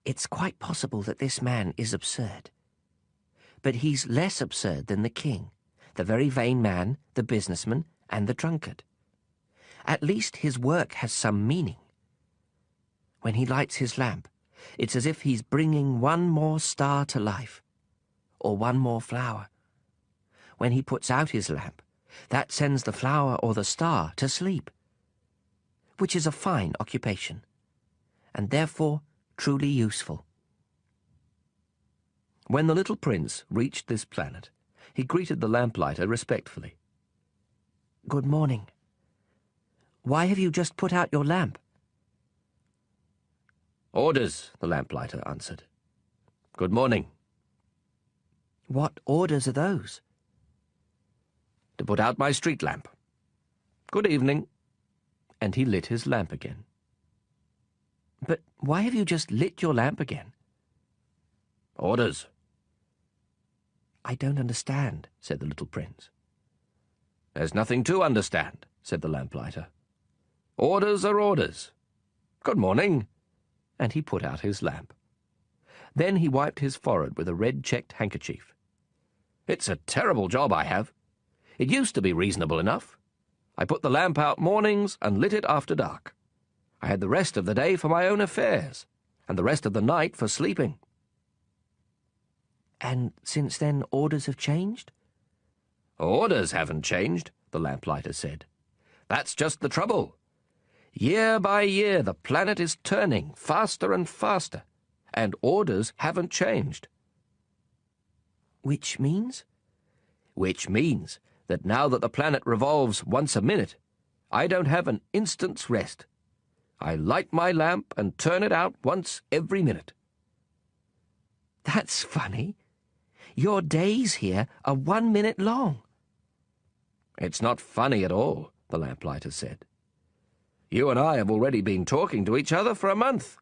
It's quite possible that this man is absurd. But he's less absurd than the king, the very vain man, the businessman, and the drunkard. At least his work has some meaning. When he lights his lamp, it's as if he's bringing one more star to life, or one more flower. When he puts out his lamp, that sends the flower or the star to sleep, which is a fine occupation, and therefore truly useful. When the little prince reached this planet, he greeted the lamplighter respectfully. Good morning. Why have you just put out your lamp? Orders, the lamplighter answered. Good morning. What orders are those? To put out my street lamp. Good evening. And he lit his lamp again. But why have you just lit your lamp again? Orders. I don't understand, said the little prince. There's nothing to understand, said the lamplighter. Orders are orders. Good morning. And he put out his lamp. Then he wiped his forehead with a red-checked handkerchief. It's a terrible job I have. It used to be reasonable enough. I put the lamp out mornings and lit it after dark. I had the rest of the day for my own affairs, and the rest of the night for sleeping. And since then orders have changed? Orders haven't changed, the lamplighter said. That's just the trouble. Year by year the planet is turning faster and faster, and orders haven't changed. Which means? Which means that now that the planet revolves once a minute, I don't have an instant's rest. I light my lamp and turn it out once every minute. That's funny. Your days here are 1 minute long. It's not funny at all, the lamplighter said. You and I have already been talking to each other for a month.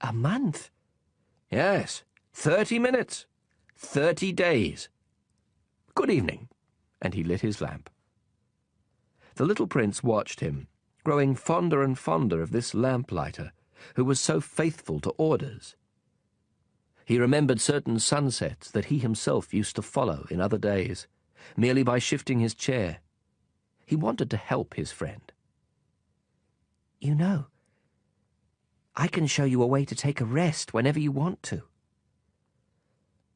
A month? Yes, 30 minutes. 30 days. Good evening. And he lit his lamp. The little prince watched him, growing fonder and fonder of this lamplighter, who was so faithful to orders. He remembered certain sunsets that he himself used to follow in other days, merely by shifting his chair. He wanted to help his friend. You know, I can show you a way to take a rest whenever you want to.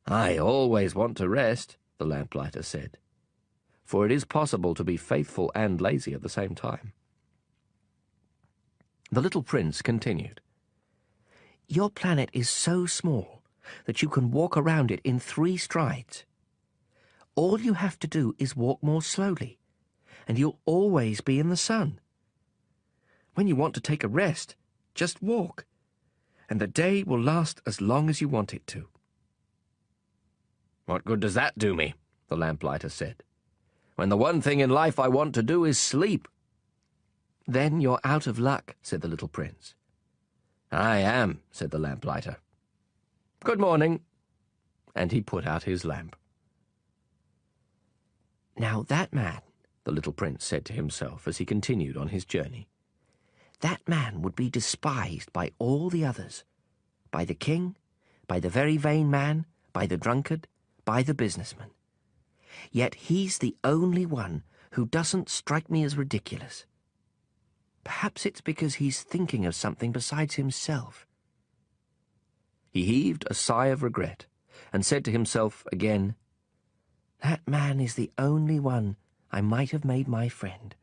I always want to rest, the lamplighter said, for it is possible to be faithful and lazy at the same time. The little prince continued. Your planet is so small that you can walk around it in 3 strides. All you have to do is walk more slowly, and you'll always be in the sun. When you want to take a rest, just walk, and the day will last as long as you want it to. What good does that do me? The lamplighter said, when the one thing in life I want to do is sleep. Then you're out of luck, said the little prince. I am, said the lamplighter. Good morning. And he put out his lamp. Now that man, the little prince said to himself as he continued on his journey, that man would be despised by all the others, by the king, by the very vain man, by the drunkard, by the businessman. Yet he's the only one who doesn't strike me as ridiculous. Perhaps it's because he's thinking of something besides himself. He heaved a sigh of regret and said to himself again, That man is the only one I might have made my friend.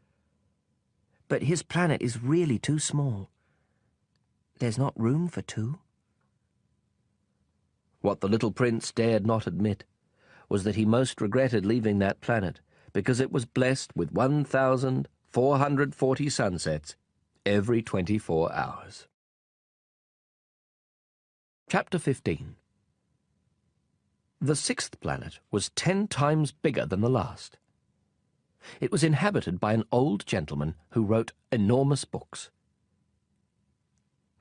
But his planet is really too small. There's not room for 2. What the little prince dared not admit was that he most regretted leaving that planet because it was blessed with 1,440 sunsets every 24 hours. Chapter 15. The sixth planet was 10 times bigger than the last. It was inhabited by an old gentleman who wrote enormous books.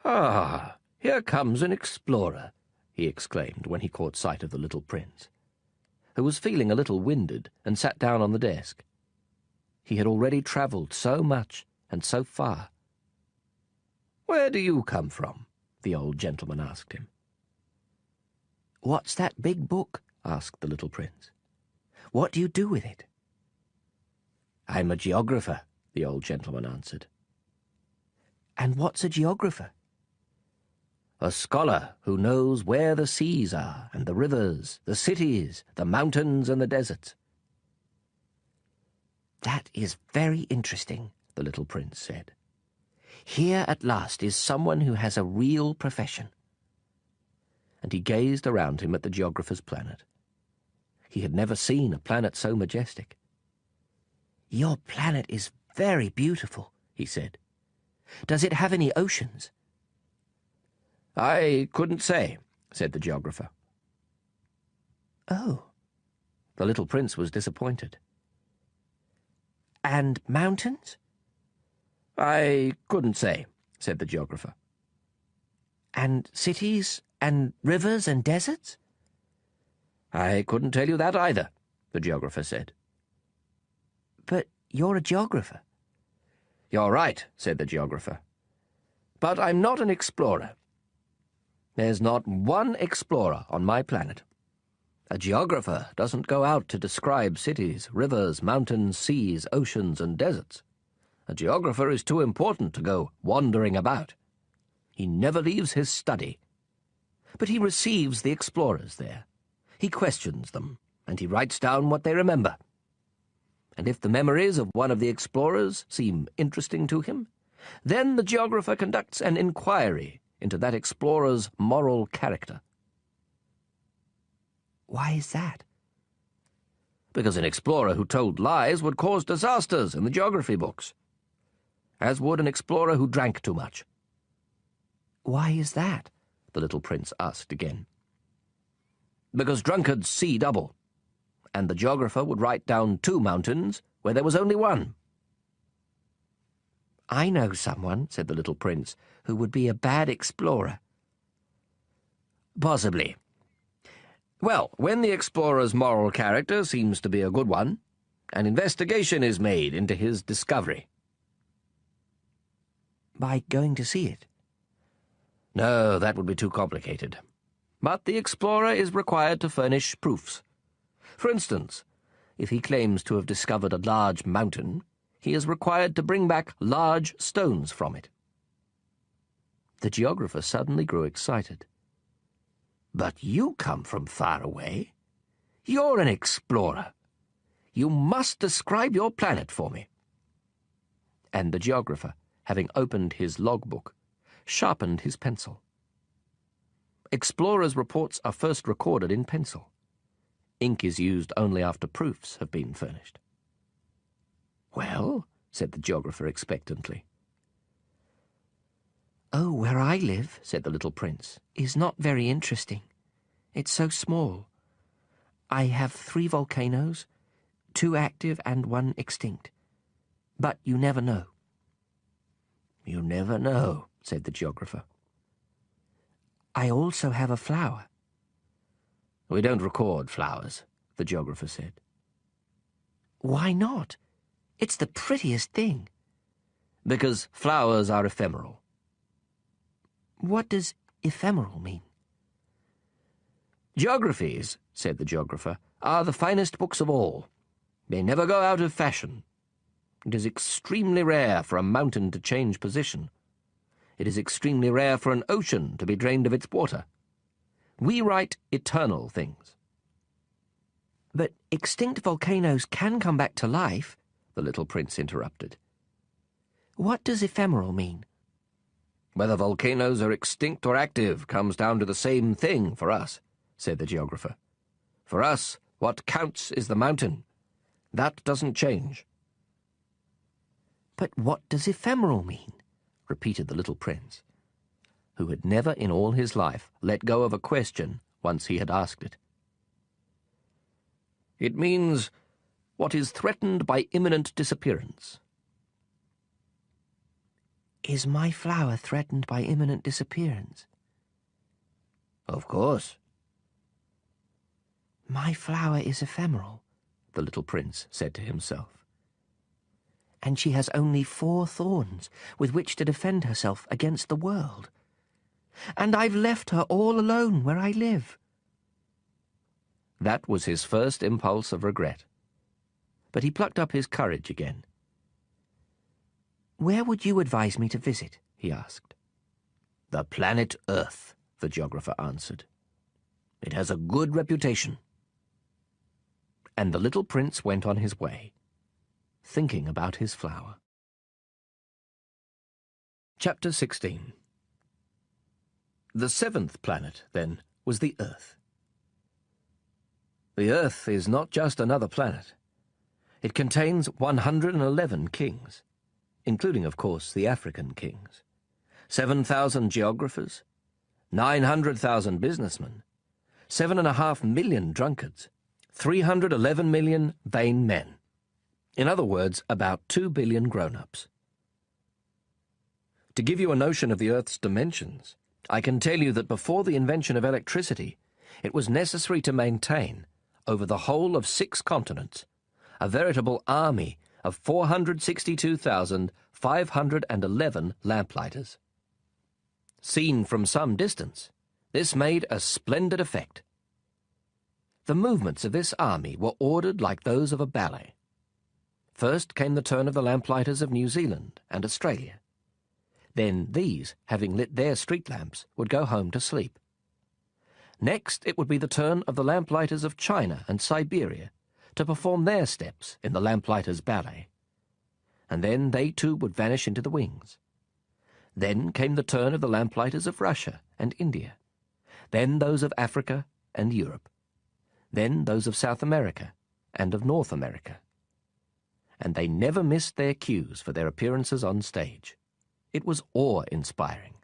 "Ah, here comes an explorer," he exclaimed when he caught sight of the little prince, who was feeling a little winded and sat down on the desk. He had already travelled so much and so far. "Where do you come from?" the old gentleman asked him. "What's that big book?" asked the little prince. "What do you do with it?" "I'm a geographer," the old gentleman answered. "And what's a geographer?" "A scholar who knows where the seas are, and the rivers, the cities, the mountains and the deserts." "That is very interesting," the little prince said. "Here at last is someone who has a real profession." And he gazed around him at the geographer's planet. He had never seen a planet so majestic. "Your planet is very beautiful," he said. "Does it have any oceans?" "I couldn't say," said the geographer. "Oh." The little prince was disappointed. "And mountains?" "I couldn't say," said the geographer. "And cities and rivers and deserts?" "I couldn't tell you that either," the geographer said. "But you're a geographer." "You're right," said the geographer. "But I'm not an explorer. There's not one explorer on my planet. A geographer doesn't go out to describe cities, rivers, mountains, seas, oceans, and deserts. A geographer is too important to go wandering about. He never leaves his study. But he receives the explorers there. He questions them, and he writes down what they remember. And if the memories of one of the explorers seem interesting to him, then the geographer conducts an inquiry into that explorer's moral character." "Why is that?" "Because an explorer who told lies would cause disasters in the geography books, as would an explorer who drank too much." "Why is that?" the little prince asked again. "Because drunkards see double, and the geographer would write down 2 mountains where there was only 1. "I know someone," said the little prince, "who would be a bad explorer." "Possibly. Well, when the explorer's moral character seems to be a good one, an investigation is made into his discovery." "By going to see it?" "No, that would be too complicated. But the explorer is required to furnish proofs. For instance, if he claims to have discovered a large mountain, he is required to bring back large stones from it." The geographer suddenly grew excited. "But you come from far away. You're an explorer. You must describe your planet for me." And the geographer, having opened his logbook, sharpened his pencil. Explorers' reports are first recorded in pencil. Ink is used only after proofs have been furnished. "Well?" said the geographer expectantly. "Oh, where I live," said the little prince, "is not very interesting. It's so small. I have 3 volcanoes, 2 active and 1 extinct. But you never know." "You never know," said the geographer. "I also have a flower." "We don't record flowers," the geographer said. "Why not? It's the prettiest thing." "Because flowers are ephemeral." "What does ephemeral mean?" "Geographies," said the geographer, "are the finest books of all. They never go out of fashion. It is extremely rare for a mountain to change position. It is extremely rare for an ocean to be drained of its water. We write eternal things." "But extinct volcanoes can come back to life," the little prince interrupted. "What does ephemeral mean?" "Whether volcanoes are extinct or active comes down to the same thing for us," said the geographer. "For us, what counts is the mountain. That doesn't change." "But what does ephemeral mean?" repeated the little prince, who had never in all his life let go of a question once he had asked it. It means what is threatened by imminent disappearance. Is my flower threatened by imminent disappearance? Of course. My flower is ephemeral, the little prince said to himself. And she has only 4 thorns with which to defend herself against the world. And I've left her all alone where I live. That was his first impulse of regret. But he plucked up his courage again. Where would you advise me to visit? He asked. The planet Earth, the geographer answered. It has a good reputation. And the little prince went on his way, thinking about his flower. Chapter 16. The 7th planet, then, was the Earth. The Earth is not just another planet. It contains 111 kings, including, of course, the African kings, 7,000 geographers, 900,000 businessmen, 7.5 million drunkards, 311 million vain men. In other words, about 2 billion grown-ups. To give you a notion of the Earth's dimensions, I can tell you that before the invention of electricity, it was necessary to maintain, over the whole of 6 continents, a veritable army of 462,511 lamplighters. Seen from some distance, this made a splendid effect. The movements of this army were ordered like those of a ballet. First came the turn of the lamplighters of New Zealand and Australia. Then these, having lit their street lamps, would go home to sleep. Next it would be the turn of the lamplighters of China and Siberia to perform their steps in the lamplighters' ballet. And then they too would vanish into the wings. Then came the turn of the lamplighters of Russia and India. Then those of Africa and Europe. Then those of South America and of North America. And they never missed their cues for their appearances on stage. It was awe-inspiring.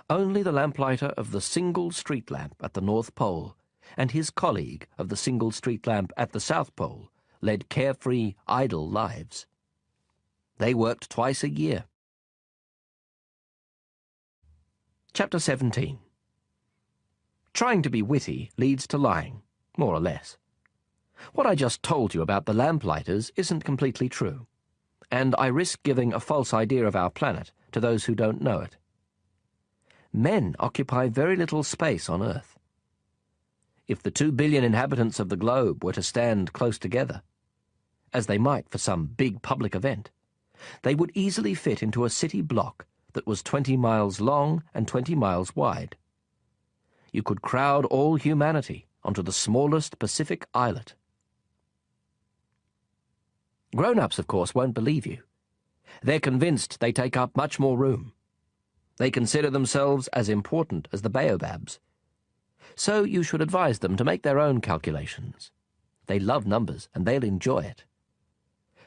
Only the lamplighter of the single street lamp at the North Pole and his colleague of the single street lamp at the South Pole led carefree, idle lives. They worked twice a year. Chapter 17. Trying to be witty leads to lying, more or less. What I just told you about the lamplighters isn't completely true, and I risk giving a false idea of our planet to those who don't know it. Men occupy very little space on Earth. If the 2 billion inhabitants of the globe were to stand close together, as they might for some big public event, they would easily fit into a city block that was 20 miles long and 20 miles wide. You could crowd all humanity onto the smallest Pacific islet. Grown-ups, of course, won't believe you. They're convinced they take up much more room. They consider themselves as important as the baobabs. So you should advise them to make their own calculations. They love numbers, and they'll enjoy it.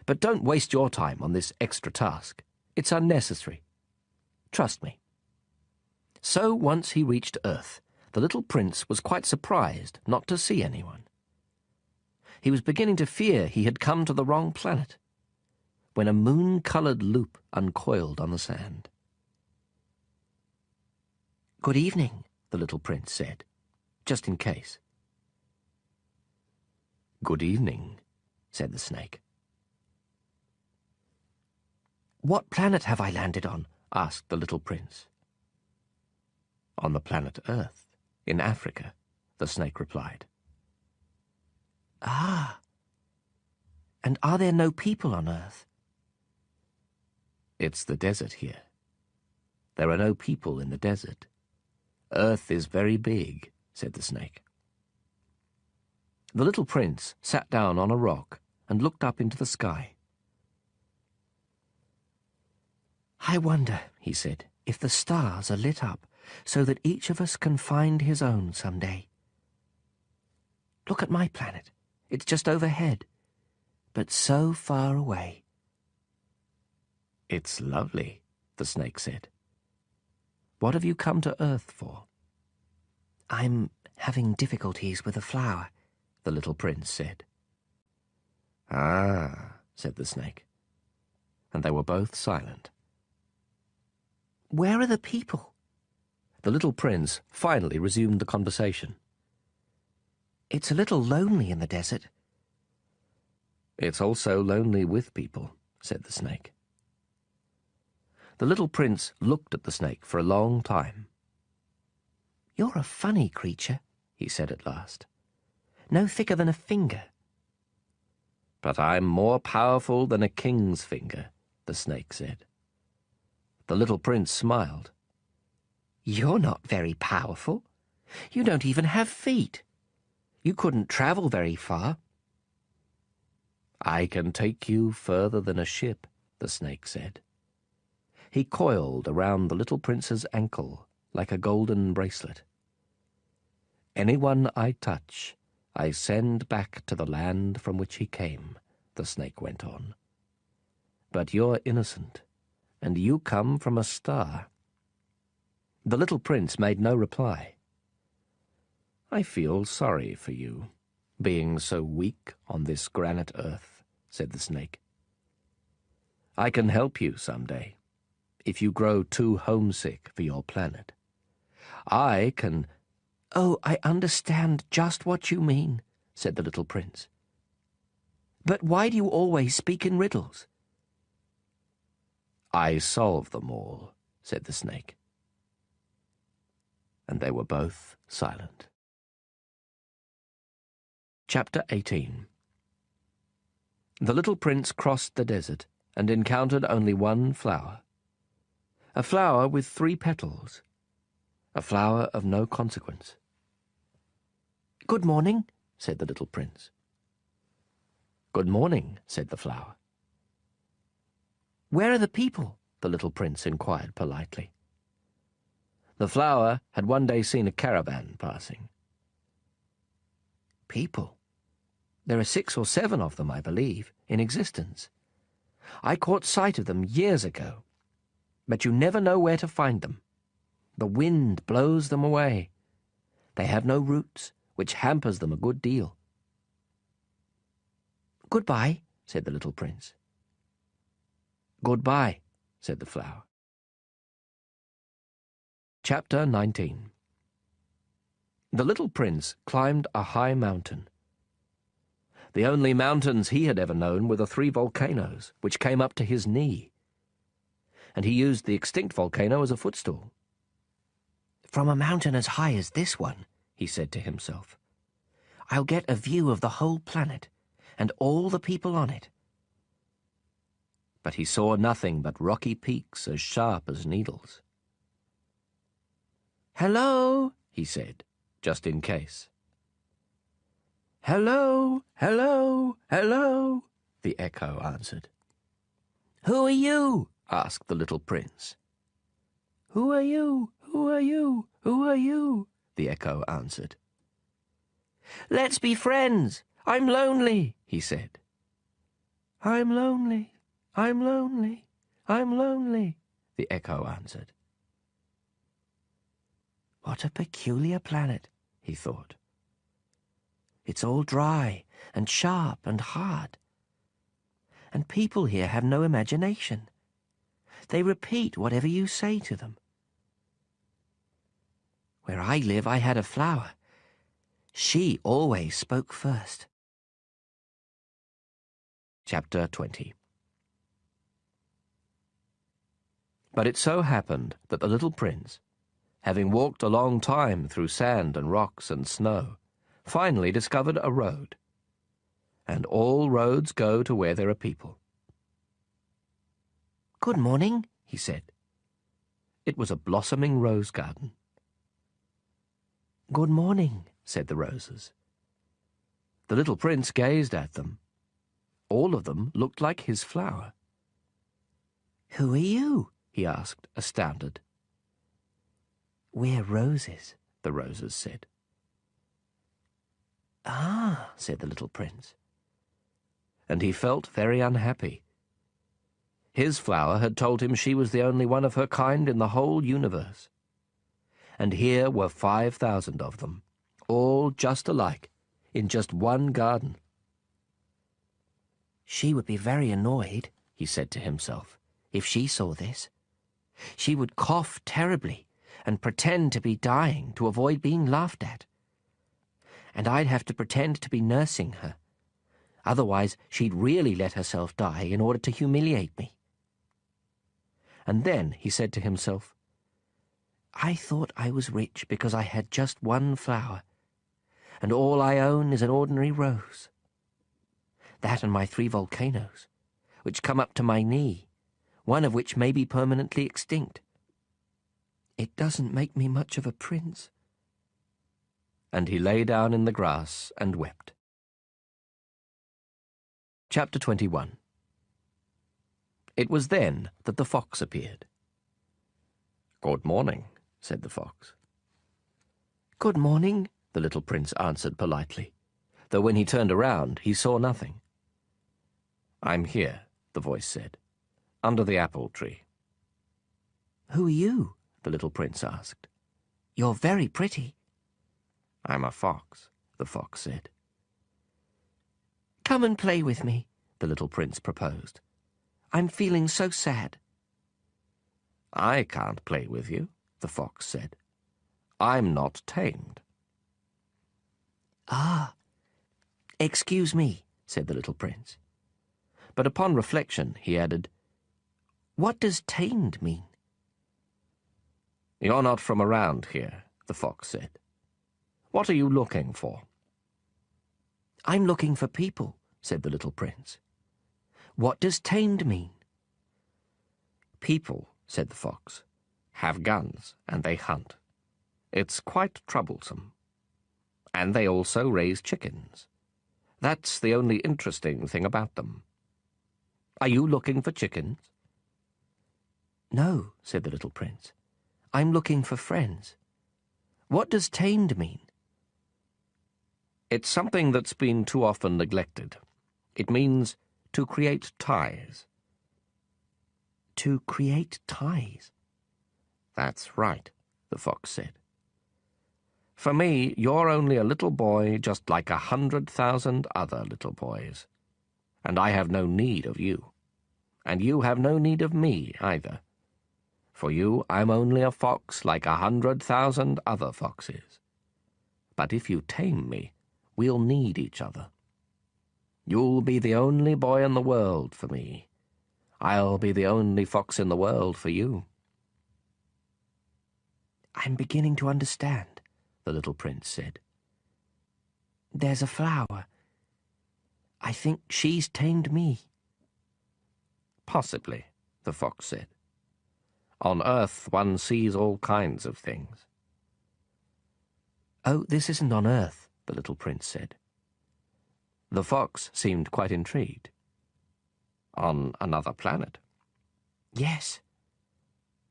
But don't waste your time on this extra task. It's unnecessary. Trust me. So once he reached Earth, the little prince was quite surprised not to see anyone. He was beginning to fear he had come to the wrong planet, when a moon-coloured loop uncoiled on the sand. "Good evening," the little prince said, just in case. "Good evening," said the snake. "What planet have I landed on?" asked the little prince. "On the planet Earth, in Africa," the snake replied. "Ah. And are there no people on Earth?" "It's the desert here. There are no people in the desert. Earth is very big," said the snake. The little prince sat down on a rock and looked up into the sky. "I wonder," he said, "if the stars are lit up so that each of us can find his own some day. Look at my planet. It's just overhead, but so far away." "It's lovely," the snake said. "What have you come to Earth for?" "I'm having difficulties with a flower," the little prince said. "Ah," said the snake, and they were both silent. "Where are the people?" The little prince finally resumed the conversation. "It's a little lonely in the desert." "It's also lonely with people," said the snake. The little prince looked at the snake for a long time. "You're a funny creature," he said at last. "No thicker than a finger." "But I'm more powerful than a king's finger," the snake said. The little prince smiled. "You're not very powerful. You don't even have feet. You couldn't travel very far." "I can take you further than a ship," the snake said. He coiled around the little prince's ankle like a golden bracelet. "Anyone I touch, I send back to the land from which he came," the snake went on. "But you're innocent, and you come from a star." The little prince made no reply. "I feel sorry for you, being so weak on this granite earth," said the snake. "I can help you someday, if you grow too homesick for your planet. I can—" "Oh, I understand just what you mean," said the little prince. "But why do you always speak in riddles?" "I solve them all," said the snake. And they were both silent. Chapter 18. The little prince crossed the desert and encountered only one flower. A flower with 3 petals. A flower of no consequence. "Good morning," said the little prince. "Good morning," said the flower. "Where are the people?" the little prince inquired politely. The flower had one day seen a caravan passing. "People? There are 6 or 7 of them, I believe, in existence. I caught sight of them years ago. But you never know where to find them. The wind blows them away. They have no roots, which hampers them a good deal." "Goodbye," said the little prince. "Goodbye," said the flower. Chapter 19. The little prince climbed a high mountain. The only mountains he had ever known were the 3 volcanoes, which came up to his knee. And he used the extinct volcano as a footstool. "From a mountain as high as this one," he said to himself, "I'll get a view of the whole planet and all the people on it." But he saw nothing but rocky peaks as sharp as needles. "Hello," he said, just in case. "Hello, hello, hello," the echo answered. "Who are you?" asked the little prince. "Who are you? Who are you? Who are you?" the echo answered. "Let's be friends. I'm lonely," he said. "I'm lonely, I'm lonely, I'm lonely," the echo answered. "What a peculiar planet," he thought. "It's all dry and sharp and hard. And people here have no imagination. They repeat whatever you say to them. Where I live, I had a flower. She always spoke first." Chapter 20. But it so happened that the little prince, having walked a long time through sand and rocks and snow, finally discovered a road. And all roads go to where there are people. "Good morning," he said. It was a blossoming rose garden. "Good morning," said the roses. The little prince gazed at them. All of them looked like his flower. "Who are you?" he asked, astounded. "We're roses," the roses said. "Ah," said the little prince. And he felt very unhappy. His flower had told him she was the only one of her kind in the whole universe. And here were 5,000 of them, all just alike, in just one garden. She would be very annoyed, he said to himself, if she saw this. She would cough terribly and pretend to be dying to avoid being laughed at. And I'd have to pretend to be nursing her. Otherwise, she'd really let herself die in order to humiliate me. And then he said to himself, I thought I was rich because I had just one flower, and all I own is an ordinary rose. That and my 3 volcanoes, which come up to my knee, one of which may be permanently extinct. It doesn't make me much of a prince. And he lay down in the grass and wept. Chapter 21. It was then that the fox appeared. "Good morning," said the fox. Good morning, The little prince answered politely, though when he turned around he saw nothing. "I'm here," the voice said, "under the apple tree." who are you? The little prince asked. You're very pretty. "I'm a fox," the fox said. Come and play with me, The little prince proposed. I'm feeling so sad. "I can't play with you," the fox said. "I'm not tamed." Ah, excuse me, said the little prince. But upon reflection he added, What does tamed mean? "You're not from around here," the fox said. "What are you looking for?" I'm looking for people, said the little prince. What does tamed mean? "People," said the fox, "have guns and they hunt. It's quite troublesome. And they also raise chickens. That's the only interesting thing about them. Are you looking for chickens?" No, said the little prince. I'm looking for friends. What does tamed mean? It's something that's been too often neglected. It means to create ties. To create ties. "That's right," the fox said. "For me, you're only a little boy just like 100,000 other little boys. And I have no need of you. And you have no need of me either. For you, I'm only a fox like 100,000 other foxes. But if you tame me, we'll need each other. You'll be the only boy in the world for me. I'll be the only fox in the world for you." I'm beginning to understand, the little prince said. There's a flower. I think she's tamed me. "Possibly," the fox said. "On Earth one sees all kinds of things." Oh, this isn't on Earth, the little prince said. The fox seemed quite intrigued. "On another planet? Yes.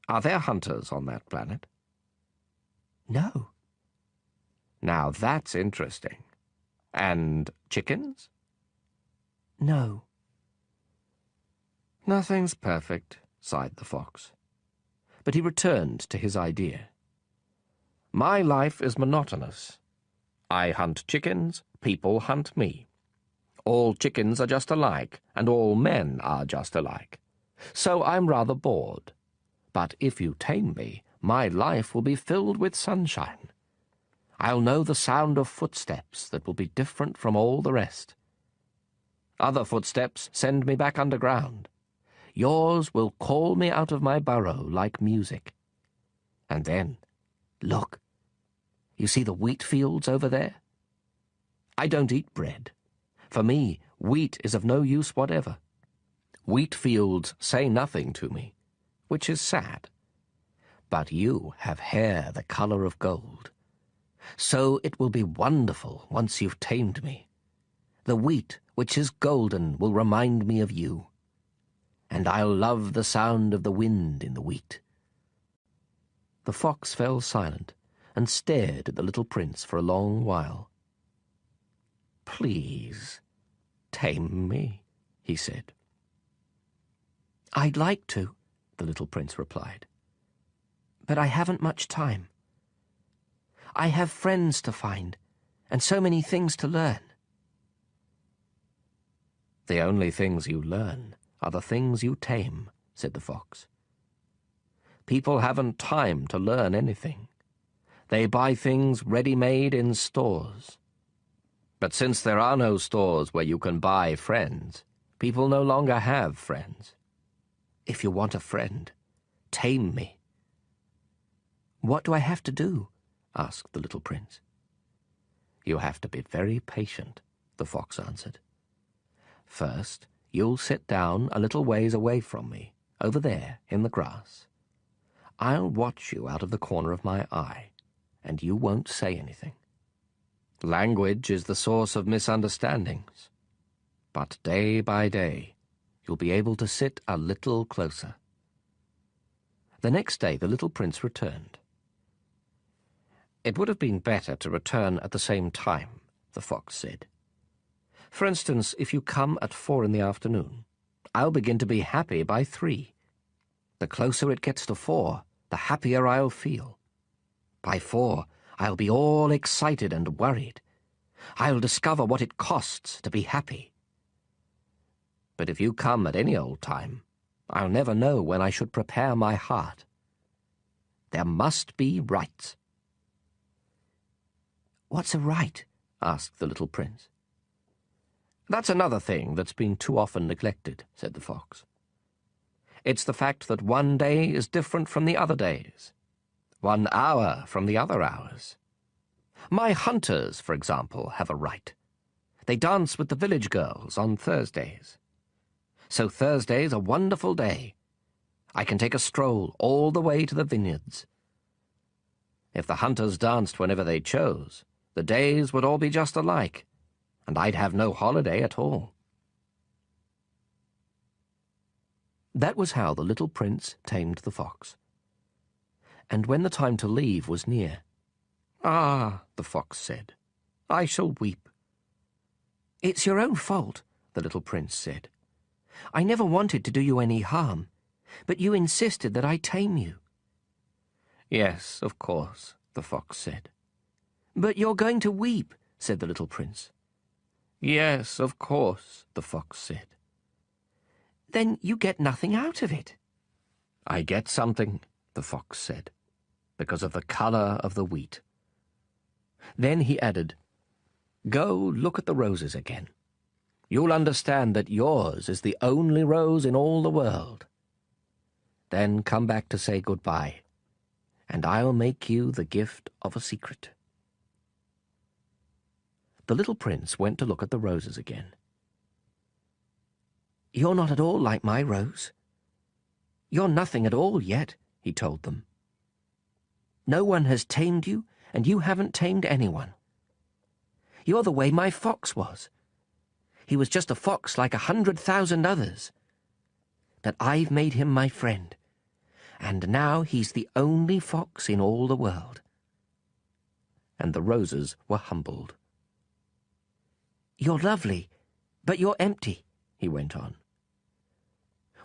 Are there hunters on that planet?" No. "Now that's interesting. And chickens?" No. "Nothing's perfect," sighed the fox. But he returned to his idea. "My life is monotonous. I hunt chickens, people hunt me. All chickens are just alike, and all men are just alike. So I'm rather bored. But if you tame me, my life will be filled with sunshine. I'll know the sound of footsteps that will be different from all the rest. Other footsteps send me back underground. Yours will call me out of my burrow like music. And then, look, you see the wheat fields over there? I don't eat bread. For me, wheat is of no use whatever. Wheat fields say nothing to me, which is sad. But you have hair the color of gold. So it will be wonderful once you've tamed me. The wheat, which is golden, will remind me of you. And I'll love the sound of the wind in the wheat." The fox fell silent and stared at the little prince for a long while. "Please, tame me," he said. I'd like to, the little prince replied. But I haven't much time. I have friends to find, and so many things to learn. The only things you learn are the things you tame, said the fox. People haven't time to learn anything. They buy things ready-made in stores. But since there are no stores where you can buy friends, people no longer have friends. If you want a friend, tame me. What do I have to do? Asked the little prince. You have to be very patient, the fox answered. First, you'll sit down a little ways away from me, over there in the grass. I'll watch you out of the corner of my eye, and you won't say anything. Language is the source of misunderstandings. But day by day, you'll be able to sit a little closer. The next day the little prince returned. It would have been better to return at the same time, the fox said. For instance, if you come at 4 in the afternoon, I'll begin to be happy by 3. The closer it gets to 4, the happier I'll feel. By 4, I'll be all excited and worried. I'll discover what it costs to be happy. But if you come at any old time, I'll never know when I should prepare my heart. There must be rights. What's a right? Asked the little prince. That's another thing that's been too often neglected, said the fox. It's the fact that one day is different from the other days, 1 hour from the other hours. My hunters, for example, have a right. They dance with the village girls on Thursdays. So Thursday's a wonderful day. I can take a stroll all the way to the vineyards. If the hunters danced whenever they chose, the days would all be just alike, and I'd have no holiday at all. That was how the little prince tamed the fox. And when the time to leave was near, "Ah," the fox said, "I shall weep." "It's your own fault," the little prince said. "I never wanted to do you any harm, but you insisted that I tame you." "Yes, of course," the fox said. "But you're going to weep," said the little prince. "Yes, of course," the fox said. "Then you get nothing out of it." "I get something," the fox said, "because of the colour of the wheat." Then he added, "Go look at the roses again. You'll understand that yours is the only rose in all the world. Then come back to say goodbye, and I'll make you the gift of a secret." The little prince went to look at the roses again. "You're not at all like my rose. You're nothing at all yet," he told them. "No one has tamed you, and you haven't tamed anyone. You're the way my fox was. He was just a fox like 100,000 others. But I've made him my friend, and now he's the only fox in all the world." And the roses were humbled. "You're lovely, but you're empty," he went on.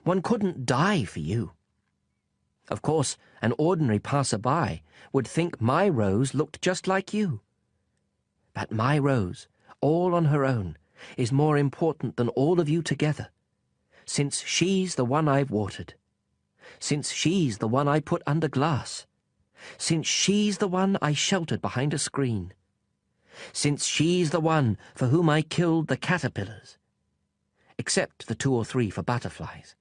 "One couldn't die for you. Of course, an ordinary passer-by would think my rose looked just like you. But my rose, all on her own, is more important than all of you together, since she's the one I've watered, since she's the one I put under glass, since she's the one I sheltered behind a screen, since she's the one for whom I killed the caterpillars, except the 2 or 3 for butterflies,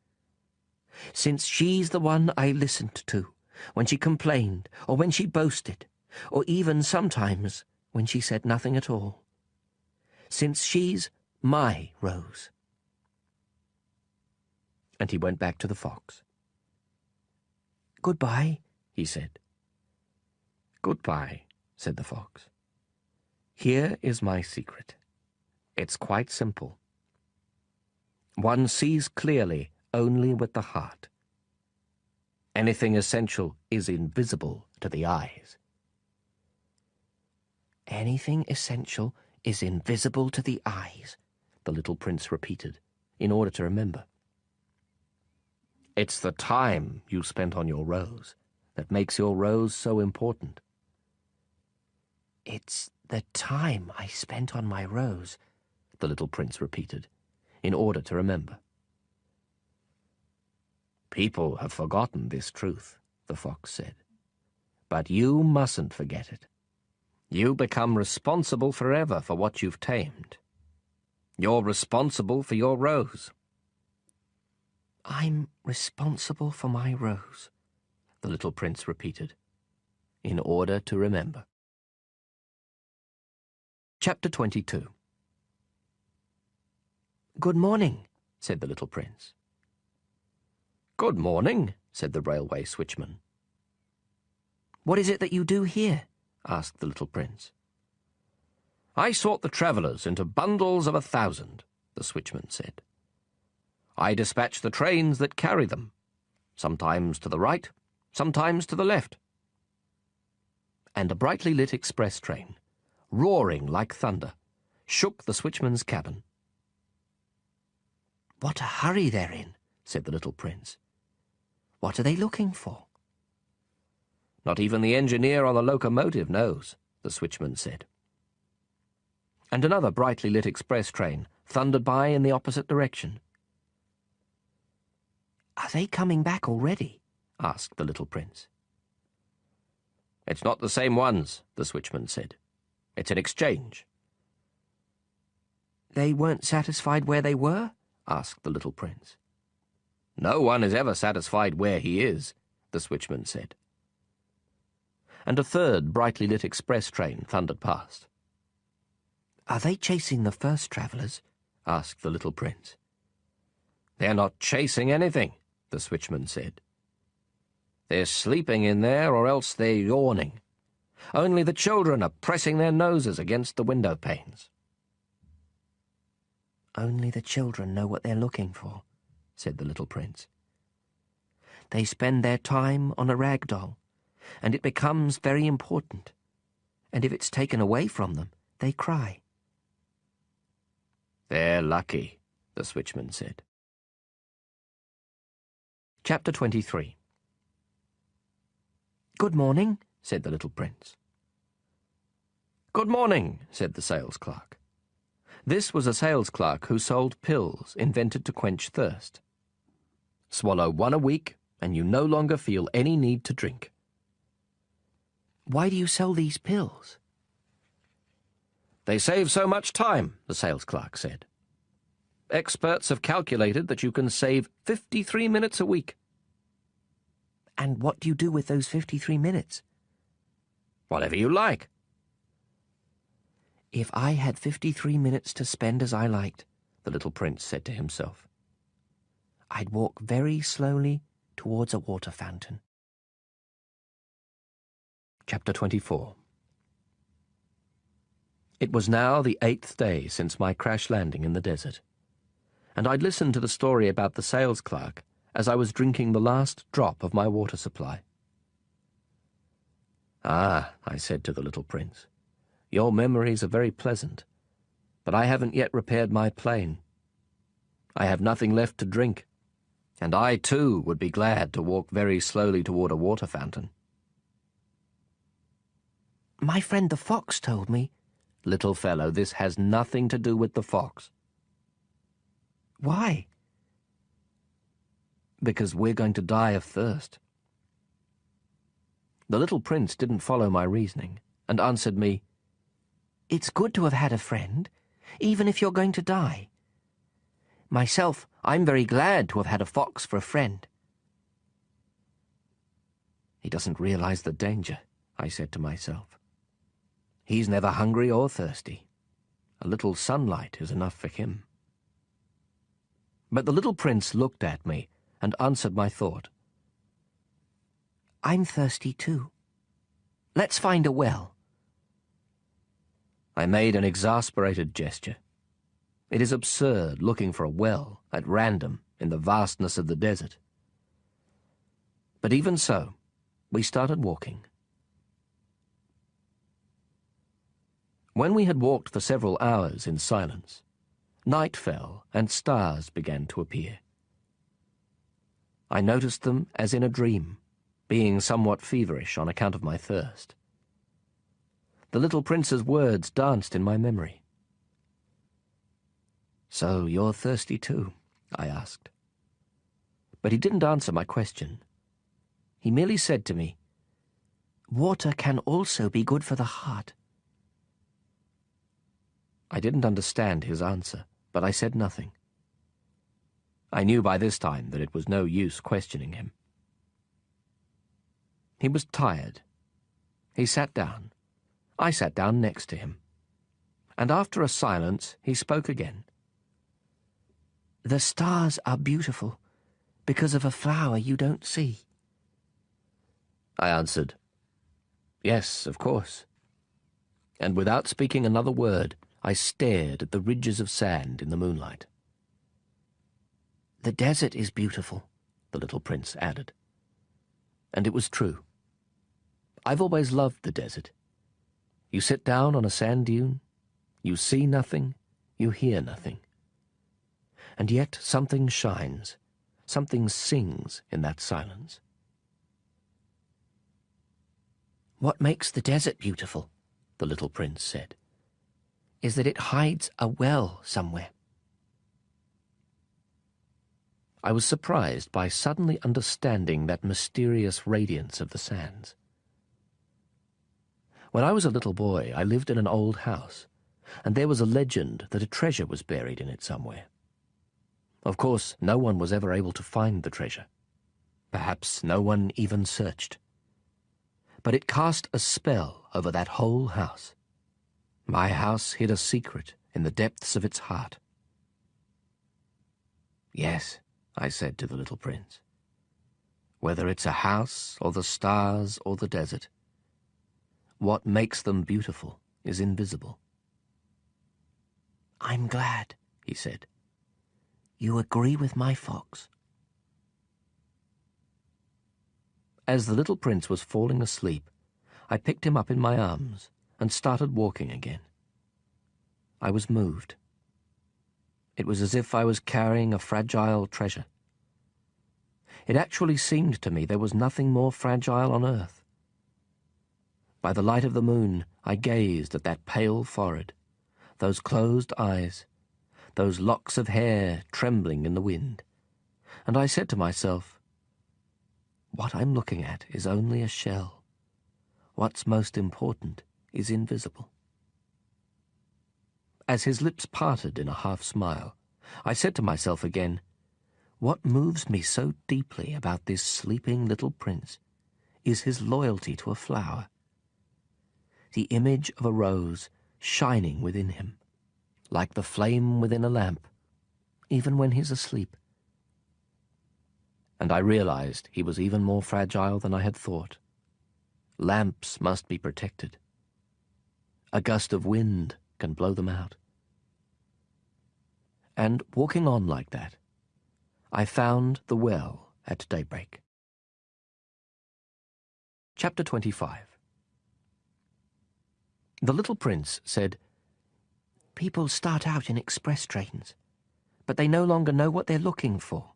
since she's the one I listened to when she complained or when she boasted, or even sometimes when she said nothing at all, since she's my rose." And he went back to the fox. "Goodbye," he said. "Goodbye," said the fox. "Here is my secret. It's quite simple. One sees clearly only with the heart. Anything essential is invisible to the eyes." "Anything essential is invisible to the eyes," the little prince repeated, in order to remember. It's the time you spent on your rose that makes your rose so important. "It's The time I spent on my rose, the little prince repeated, in order to remember. People have forgotten this truth, the fox said. But you mustn't forget it. You become responsible forever for what you've tamed. You're responsible for your rose. I'm responsible for my rose, the little prince repeated, in order to remember. Chapter 22. Good morning, said the little prince. Good morning, said the railway switchman. What is it that you do here? Asked the little prince. I sort the travellers into bundles of 1,000, the switchman said. I dispatch the trains that carry them, sometimes to the right, sometimes to the left. And a brightly lit express train, roaring like thunder, shook the switchman's cabin. What a hurry they're in, said the little prince. What are they looking for? Not even the engineer on the locomotive knows, the switchman said. And another brightly lit express train thundered by in the opposite direction. Are they coming back already? Asked the little prince. It's not the same ones, the switchman said. It's an exchange. They weren't satisfied where they were? Asked the little prince. No one is ever satisfied where he is, the switchman said. And a third brightly lit express train thundered past. Are they chasing the first travellers? Asked the little prince. They're not chasing anything, the switchman said. They're sleeping in there, or else they're yawning. Only the children are pressing their noses against the window panes. Only the children know what they're looking for, said the little prince. They spend their time on a rag doll, and it becomes very important. And if it's taken away from them, they cry. They're lucky, the switchman said. Chapter 23. Good morning, said the little prince. Good morning, said the sales clerk. This was a sales clerk who sold pills invented to quench thirst. Swallow one a week, and you no longer feel any need to drink. Why do you sell these pills? They save so much time, the sales clerk said. Experts have calculated that you can save 53 minutes a week. And what do you do with those 53 minutes? Whatever you like. If I had 53 minutes to spend as I liked, the little prince said to himself, I'd walk very slowly towards a water fountain. Chapter 24. It was now the 8th day since my crash landing in the desert, and I'd listened to the story about the sales clerk as I was drinking the last drop of my water supply. Ah, I said to the little prince, your memories are very pleasant, but I haven't yet repaired my plane. I have nothing left to drink, and I too would be glad to walk very slowly toward a water fountain. My friend the fox told me. Little fellow, this has nothing to do with the fox. Why? Because we're going to die of thirst. The little prince didn't follow my reasoning and answered me, It's good to have had a friend, even if you're going to die. Myself, I'm very glad to have had a fox for a friend. He doesn't realize the danger, I said to myself. He's never hungry or thirsty. A little sunlight is enough for him. But the little prince looked at me and answered my thought. I'm thirsty too. Let's find a well. I made an exasperated gesture. It is absurd looking for a well at random in the vastness of the desert. But even so, we started walking. When we had walked for several hours in silence, night fell and stars began to appear. I noticed them as in a dream, being somewhat feverish on account of my thirst. The little prince's words danced in my memory. "So you're thirsty too?" I asked. But he didn't answer my question. He merely said to me, "Water can also be good for the heart." I didn't understand his answer, but I said nothing. I knew by this time that it was no use questioning him. He was tired. He sat down. I sat down next to him. And after a silence, he spoke again. "The stars are beautiful because of a flower you don't see." I answered, "Yes, of course." And without speaking another word, I stared at the ridges of sand in the moonlight. "The desert is beautiful," the little prince added. And it was true. I've always loved the desert. You sit down on a sand dune, you see nothing, you hear nothing. And yet something shines, something sings in that silence. "What makes the desert beautiful," the little prince said, "is that it hides a well somewhere." I was surprised by suddenly understanding that mysterious radiance of the sands. When I was a little boy, I lived in an old house, and there was a legend that a treasure was buried in it somewhere. Of course, no one was ever able to find the treasure. Perhaps no one even searched. But it cast a spell over that whole house. My house hid a secret in the depths of its heart. "Yes," I said to the little prince. "Whether it's a house or the stars or the desert, what makes them beautiful is invisible." "I'm glad," he said. "You agree with my fox." As the little prince was falling asleep, I picked him up in my arms and started walking again. I was moved. It was as if I was carrying a fragile treasure. It actually seemed to me there was nothing more fragile on earth. By the light of the moon, I gazed at that pale forehead, those closed eyes, those locks of hair trembling in the wind, and I said to myself, "What I'm looking at is only a shell. What's most important is invisible." As his lips parted in a half-smile, I said to myself again, "What moves me so deeply about this sleeping little prince is his loyalty to a flower. The image of a rose shining within him, like the flame within a lamp, even when he's asleep." And I realized he was even more fragile than I had thought. Lamps must be protected. A gust of wind can blow them out. And walking on like that, I found the well at daybreak. Chapter 25. The little prince said, "People start out in express trains, but they no longer know what they're looking for.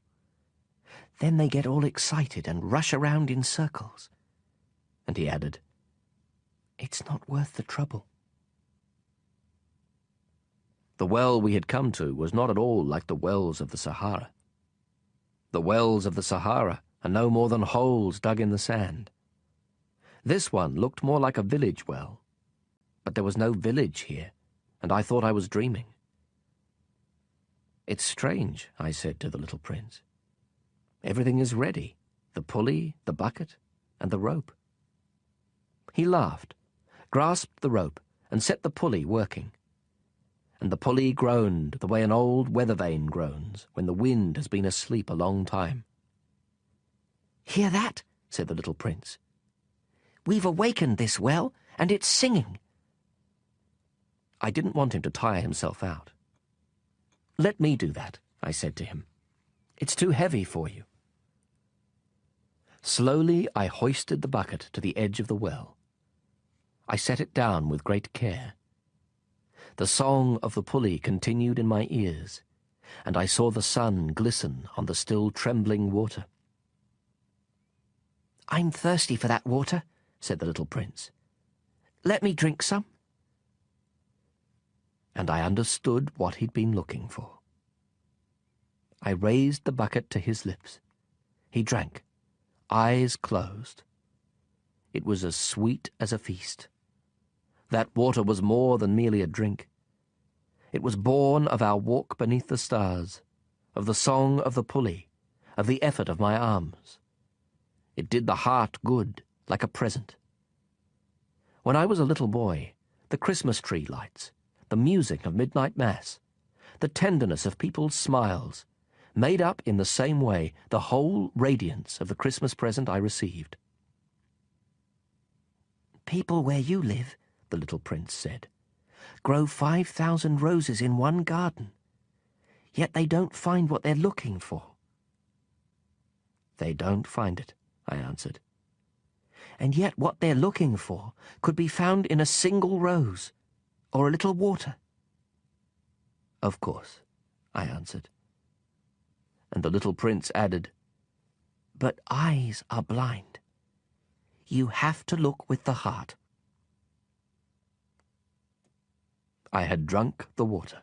Then they get all excited and rush around in circles." And he added, "It's not worth the trouble." The well we had come to was not at all like the wells of the Sahara. The wells of the Sahara are no more than holes dug in the sand. This one looked more like a village well, but there was no village here, and I thought I was dreaming. "It's strange," I said to the little prince. "Everything is ready, the pulley, the bucket, and the rope." He laughed, grasped the rope, and set the pulley working. And the pulley groaned the way an old weather vane groans when the wind has been asleep a long time. "Hear that?" said the little prince. "We've awakened this well, and it's singing." I didn't want him to tire himself out. "Let me do that," I said to him. "It's too heavy for you." Slowly I hoisted the bucket to the edge of the well. I set it down with great care. The song of the pulley continued in my ears, and I saw the sun glisten on the still trembling water. "I'm thirsty for that water," said the little prince. Let me drink some. And I understood what he'd been looking for. I raised the bucket to his lips. He drank, eyes closed. It was as sweet as a feast. That water was more than merely a drink. It was born of our walk beneath the stars, of the song of the pulley, of the effort of my arms. It did the heart good, like a present. When I was a little boy, the Christmas tree lights, the music of midnight mass, the tenderness of people's smiles, made up in the same way the whole radiance of the Christmas present I received. People where you live, the little prince said, grow 5,000 roses in one garden, yet they don't find what they're looking for. They don't find it, I answered. And yet what they're looking for could be found in a single rose, or a little water. Of course, I answered. And the little prince added, But eyes are blind. You have to look with the heart. I had drunk the water.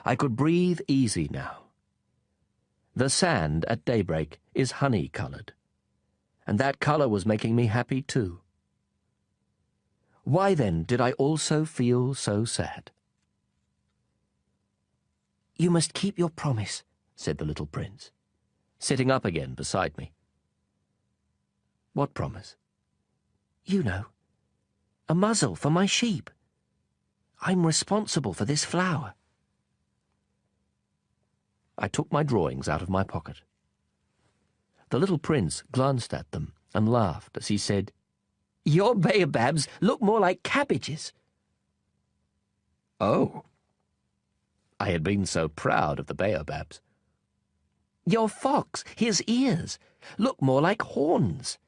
I could breathe easy now. The sand at daybreak is honey-coloured, and that colour was making me happy too. Why then did I also feel so sad? You must keep your promise, said the little prince, sitting up again beside me. What promise? You know, a muzzle for my sheep. I'm responsible for this flower. I took my drawings out of my pocket. The little prince glanced at them and laughed as he said, Your baobabs look more like cabbages. Oh. I had been so proud of the baobabs. Your fox, his ears, look more like horns.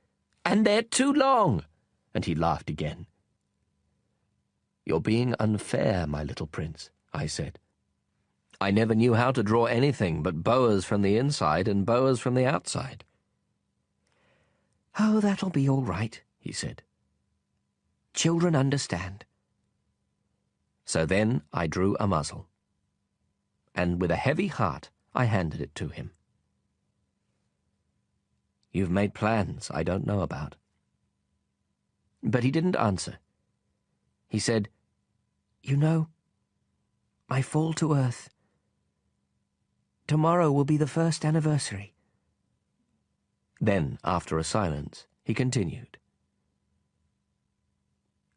And they're too long. And he laughed again. You're being unfair, my little prince, I said. I never knew how to draw anything but boas from the inside and boas from the outside. Oh, that'll be all right, he said. Children understand. So then I drew a muzzle, and with a heavy heart I handed it to him. You've made plans I don't know about. But he didn't answer. He said, You know, I fall to earth. Tomorrow will be the first anniversary. Then, after a silence, he continued.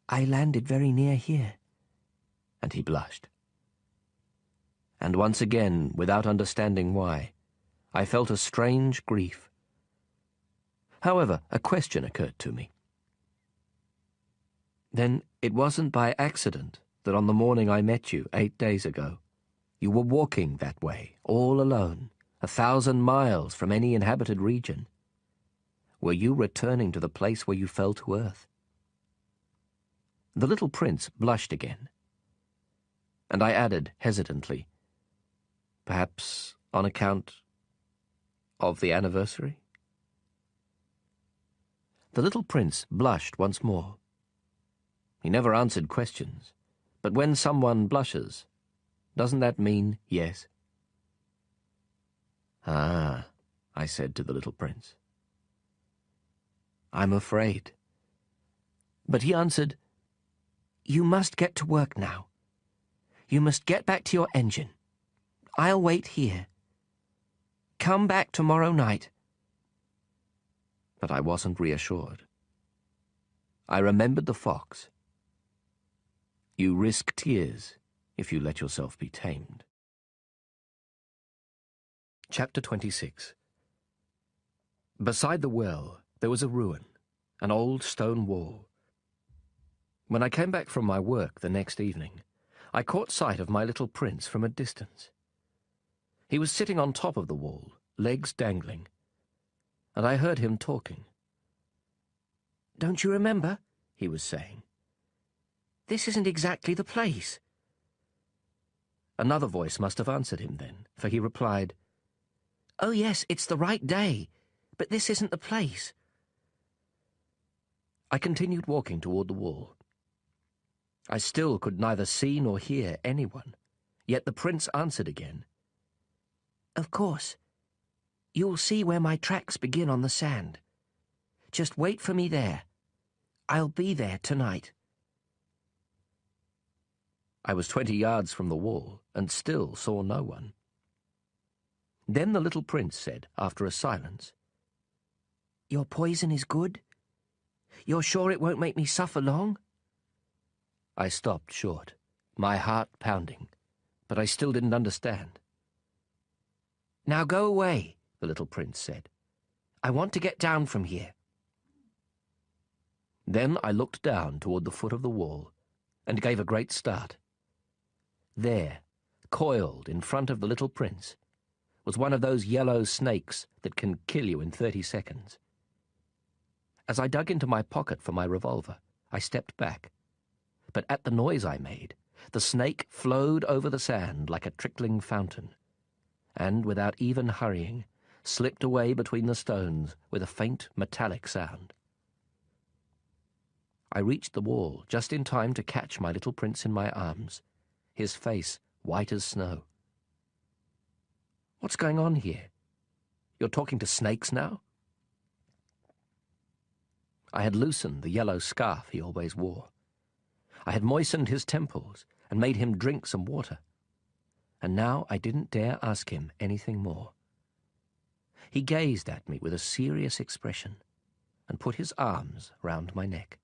I landed very near here. And he blushed. And once again, without understanding why, I felt a strange grief. However, a question occurred to me. Then it wasn't by accident that on the morning I met you 8 days ago, you were walking that way, all alone, 1,000 miles from any inhabited region. Were you returning to the place where you fell to earth? The little prince blushed again, and I added hesitantly, perhaps on account of the anniversary? The little prince blushed once more. He never answered questions, but when someone blushes, doesn't that mean yes? Ah, I said to the little prince. I'm afraid. But he answered, You must get to work now. You must get back to your engine. I'll wait here. Come back tomorrow night. But I wasn't reassured. I remembered the fox. You risk tears if you let yourself be tamed. Chapter 26. Beside the well, there was a ruin, an old stone wall. When I came back from my work the next evening, I caught sight of my little prince from a distance. He was sitting on top of the wall, legs dangling, and I heard him talking. Don't you remember? He was saying. This isn't exactly the place. Another voice must have answered him then, for he replied, Oh yes, it's the right day, but this isn't the place. I continued walking toward the wall. I still could neither see nor hear anyone, yet the prince answered again. Of course. You'll see where my tracks begin on the sand. Just wait for me there. I'll be there tonight. I was 20 yards from the wall and still saw no one. Then the little prince said, after a silence, Your poison is good? You're sure it won't make me suffer long? I stopped short, my heart pounding, but I still didn't understand. Now go away, the little prince said. I want to get down from here. Then I looked down toward the foot of the wall and gave a great start. There, coiled in front of the little prince, was one of those yellow snakes that can kill you in 30 seconds. As I dug into my pocket for my revolver, I stepped back. But at the noise I made, the snake flowed over the sand like a trickling fountain, and, without even hurrying, slipped away between the stones with a faint metallic sound. I reached the wall just in time to catch my little prince in my arms, his face white as snow. What's going on here? You're talking to snakes now? I had loosened the yellow scarf he always wore. I had moistened his temples and made him drink some water. And now I didn't dare ask him anything more. He gazed at me with a serious expression and put his arms round my neck.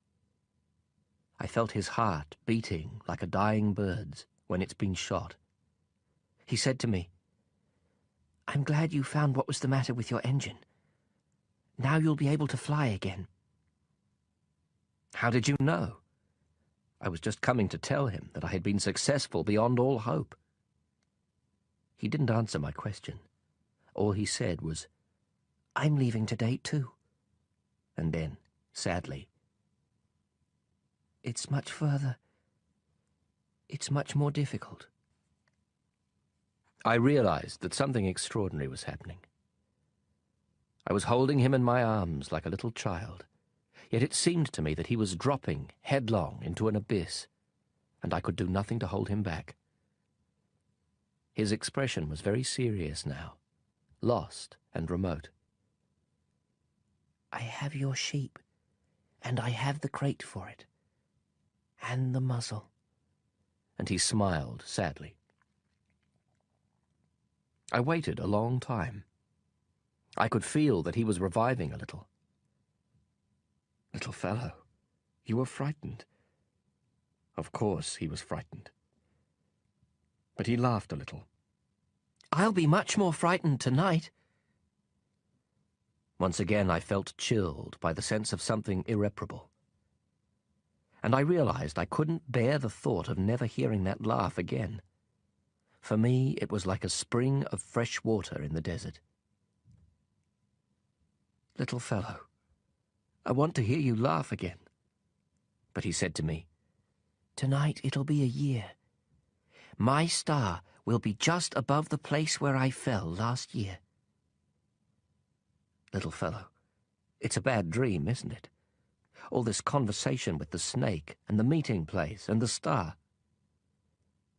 I felt his heart beating like a dying bird's when it's been shot. He said to me, I'm glad you found what was the matter with your engine. Now you'll be able to fly again. How did you know? I was just coming to tell him that I had been successful beyond all hope. He didn't answer my question. All he said was, I'm leaving today too. And then, sadly, It's much further. It's much more difficult. I realized that something extraordinary was happening. I was holding him in my arms like a little child, yet it seemed to me that he was dropping headlong into an abyss, and I could do nothing to hold him back. His expression was very serious now, lost and remote. I have your sheep, and I have the crate for it, and the muzzle. And he smiled sadly. I waited a long time. I could feel that he was reviving a little. Little fellow, you were frightened. Of course he was frightened. But he laughed a little. I'll be much more frightened tonight. Once again I felt chilled by the sense of something irreparable. And I realized I couldn't bear the thought of never hearing that laugh again. For me, it was like a spring of fresh water in the desert. Little fellow, I want to hear you laugh again. But he said to me, Tonight it'll be a year. My star will be just above the place where I fell last year. Little fellow, it's a bad dream, isn't it? All this conversation with the snake and the meeting place and the star.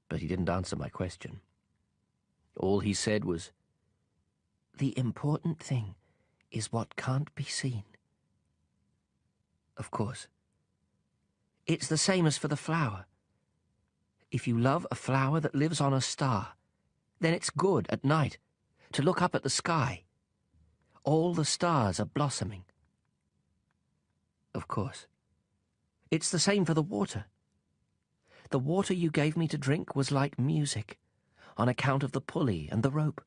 But he didn't answer my question. All he said was, The important thing is what can't be seen. Of course. It's the same as for the flower. If you love a flower that lives on a star, then it's good at night to look up at the sky. All the stars are blossoming. Of course. It's the same for the water. The water you gave me to drink was like music, on account of the pulley and the rope.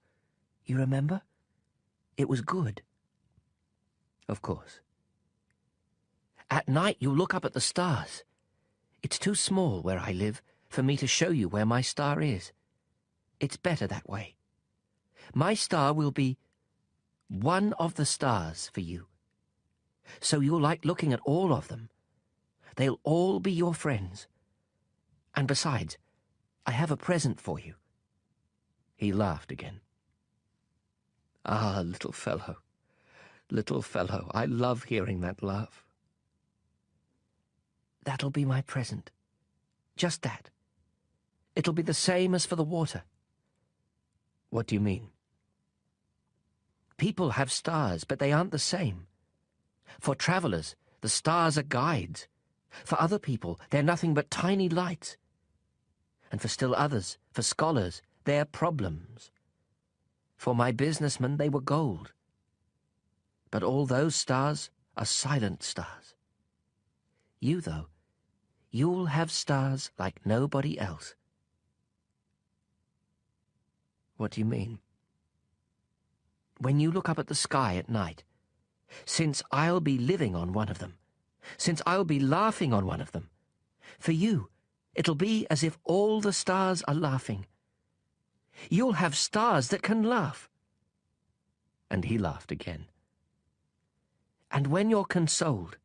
You remember? It was good. Of course. At night you look up at the stars. It's too small where I live for me to show you where my star is. It's better that way. My star will be one of the stars for you. So you'll like looking at all of them. They'll all be your friends. And besides, I have a present for you. He laughed again. Ah, little fellow, I love hearing that laugh. That'll be my present. Just that. It'll be the same as for the water. What do you mean? People have stars, but they aren't the same. For travelers, the stars are guides. For other people, they're nothing but tiny lights. And for still others, for scholars, they're problems. For my businessmen, they were gold. But all those stars are silent stars. You, though, you'll have stars like nobody else. What do you mean? When you look up at the sky at night, since I'll be living on one of them, since I'll be laughing on one of them, for you, it'll be as if all the stars are laughing. You'll have stars that can laugh. And he laughed again. And when you're consoled,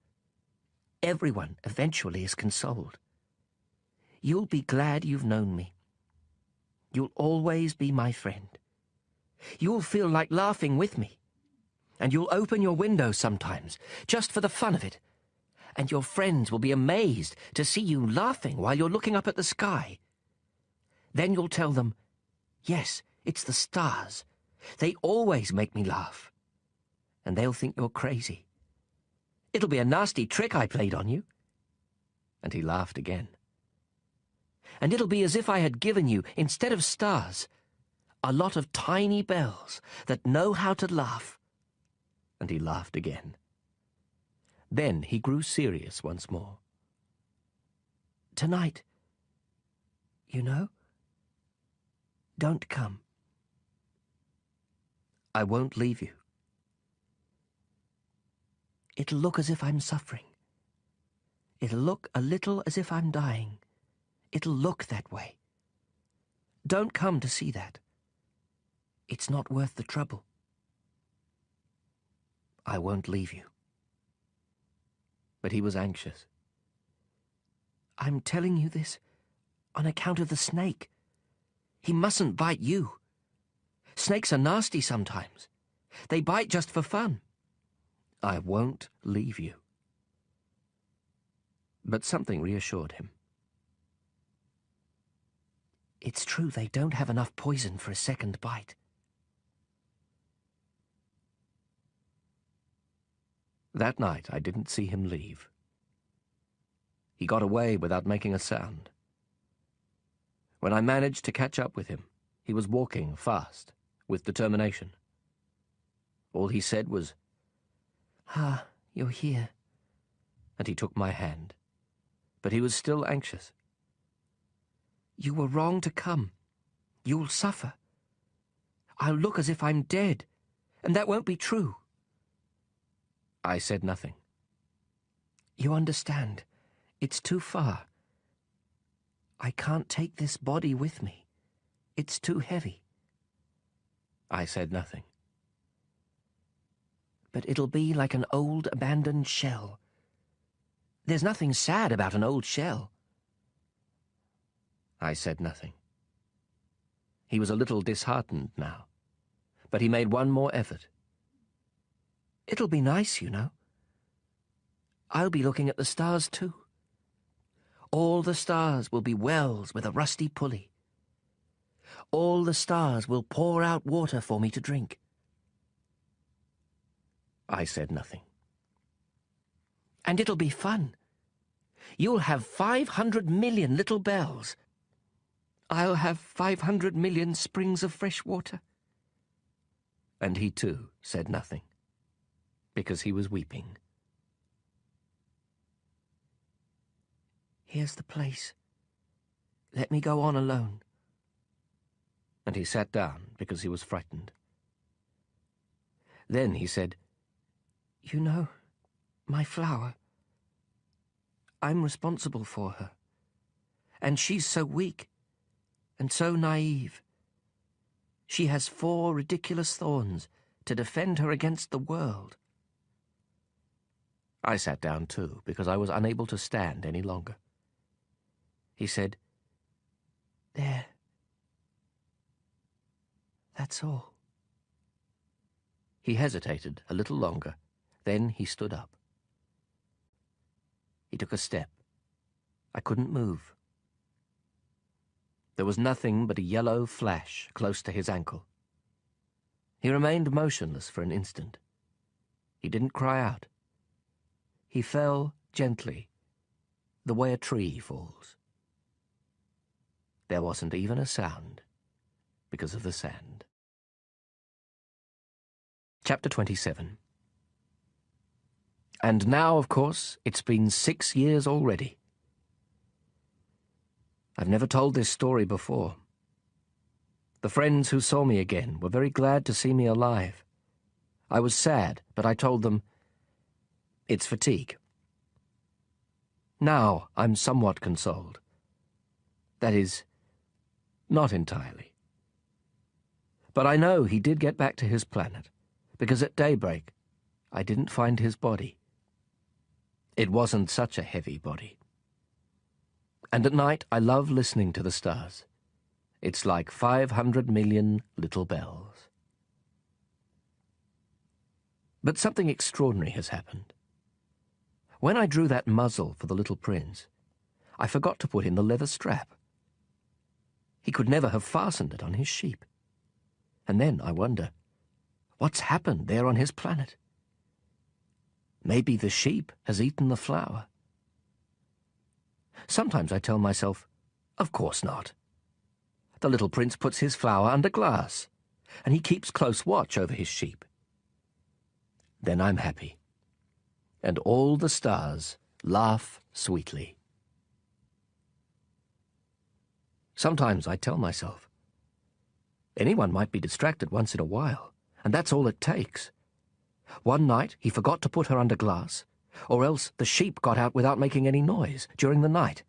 everyone eventually is consoled. You'll be glad you've known me. You'll always be my friend. You'll feel like laughing with me. And you'll open your window sometimes, just for the fun of it. And your friends will be amazed to see you laughing while you're looking up at the sky. Then you'll tell them, yes, it's the stars. They always make me laugh. And they'll think you're crazy. It'll be a nasty trick I played on you. And he laughed again. And it'll be as if I had given you, instead of stars, a lot of tiny bells that know how to laugh. And he laughed again. Then he grew serious once more. Tonight, you know, don't come. I won't leave you. It'll look as if I'm suffering. It'll look a little as if I'm dying. It'll look that way. Don't come to see that. It's not worth the trouble. I won't leave you. But he was anxious. I'm telling you this on account of the snake. He mustn't bite you. Snakes are nasty sometimes. They bite just for fun. I won't leave you. But something reassured him. It's true they don't have enough poison for a second bite. That night I didn't see him leave. He got away without making a sound. When I managed to catch up with him, he was walking fast, with determination. All he said was, "Ah, you're here." And he took my hand. But he was still anxious. You were wrong to come. You'll suffer. I'll look as if I'm dead, and that won't be true. I said nothing. You understand. It's too far. I can't take this body with me. It's too heavy. I said nothing. But it'll be like an old abandoned shell. There's nothing sad about an old shell. I said nothing. He was a little disheartened now, but he made one more effort. It'll be nice, you know. I'll be looking at the stars too. All the stars will be wells with a rusty pulley. All the stars will pour out water for me to drink. I said nothing. And it'll be fun. You'll have 500 million little bells. I'll have 500 million springs of fresh water. And he too said nothing, because he was weeping. Here's the place. Let me go on alone. And he sat down because he was frightened. Then he said, You know, my flower. I'm responsible for her. And she's so weak and so naive. She has 4 ridiculous thorns to defend her against the world. I sat down too, because I was unable to stand any longer. He said, There. That's all. He hesitated a little longer, then he stood up. He took a step. I couldn't move. There was nothing but a yellow flash close to his ankle. He remained motionless for an instant. He didn't cry out. He fell gently, the way a tree falls. There wasn't even a sound because of the sand. Chapter 27. And now, of course, it's been 6 years already. I've never told this story before. The friends who saw me again were very glad to see me alive. I was sad, but I told them, it's fatigue. Now I'm somewhat consoled. That is, not entirely. But I know he did get back to his planet, because at daybreak I didn't find his body. It wasn't such a heavy body. And at night I love listening to the stars. It's like 500 million little bells. But something extraordinary has happened. When I drew that muzzle for the little prince, I forgot to put in the leather strap. He could never have fastened it on his sheep. And then I wonder, what's happened there on his planet? Maybe the sheep has eaten the flour. Sometimes I tell myself, of course not. The little prince puts his flour under glass, and he keeps close watch over his sheep. Then I'm happy, and all the stars laugh sweetly. Sometimes I tell myself, anyone might be distracted once in a while, and that's all it takes. One night he forgot to put her under glass, or else the sheep got out without making any noise during the night.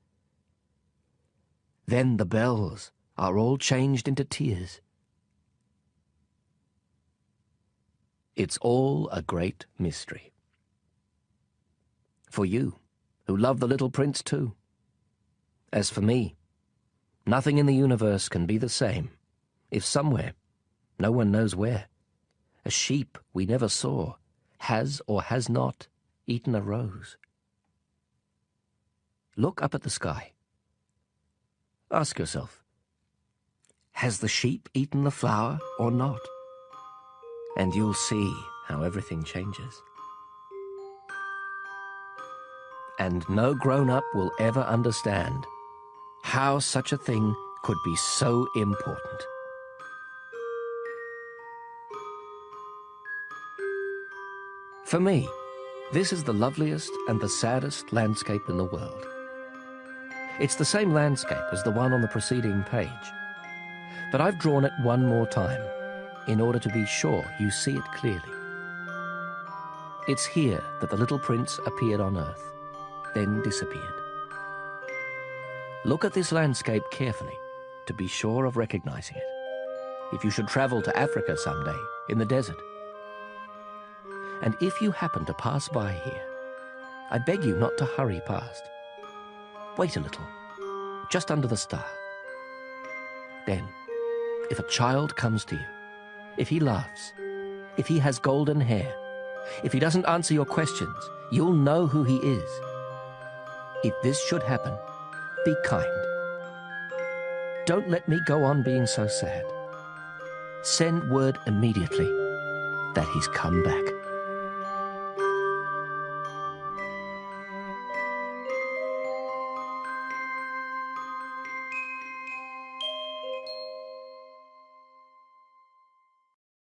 Then the bells are all changed into tears. It's all a great mystery. For you, who love the little prince too. As for me, nothing in the universe can be the same if somewhere, no one knows where, a sheep we never saw has or has not eaten a rose. Look up at the sky. Ask yourself, has the sheep eaten the flower or not? And you'll see how everything changes. And no grown-up will ever understand how such a thing could be so important. For me, this is the loveliest and the saddest landscape in the world. It's the same landscape as the one on the preceding page, but I've drawn it one more time in order to be sure you see it clearly. It's here that the little prince appeared on Earth, then disappeared. Look at this landscape carefully to be sure of recognizing it, if you should travel to Africa someday in the desert. And if you happen to pass by here, I beg you not to hurry past. Wait a little, just under the star. Then, if a child comes to you, if he laughs, if he has golden hair, if he doesn't answer your questions, you'll know who he is. If this should happen, be kind. Don't let me go on being so sad. Send word immediately that he's come back.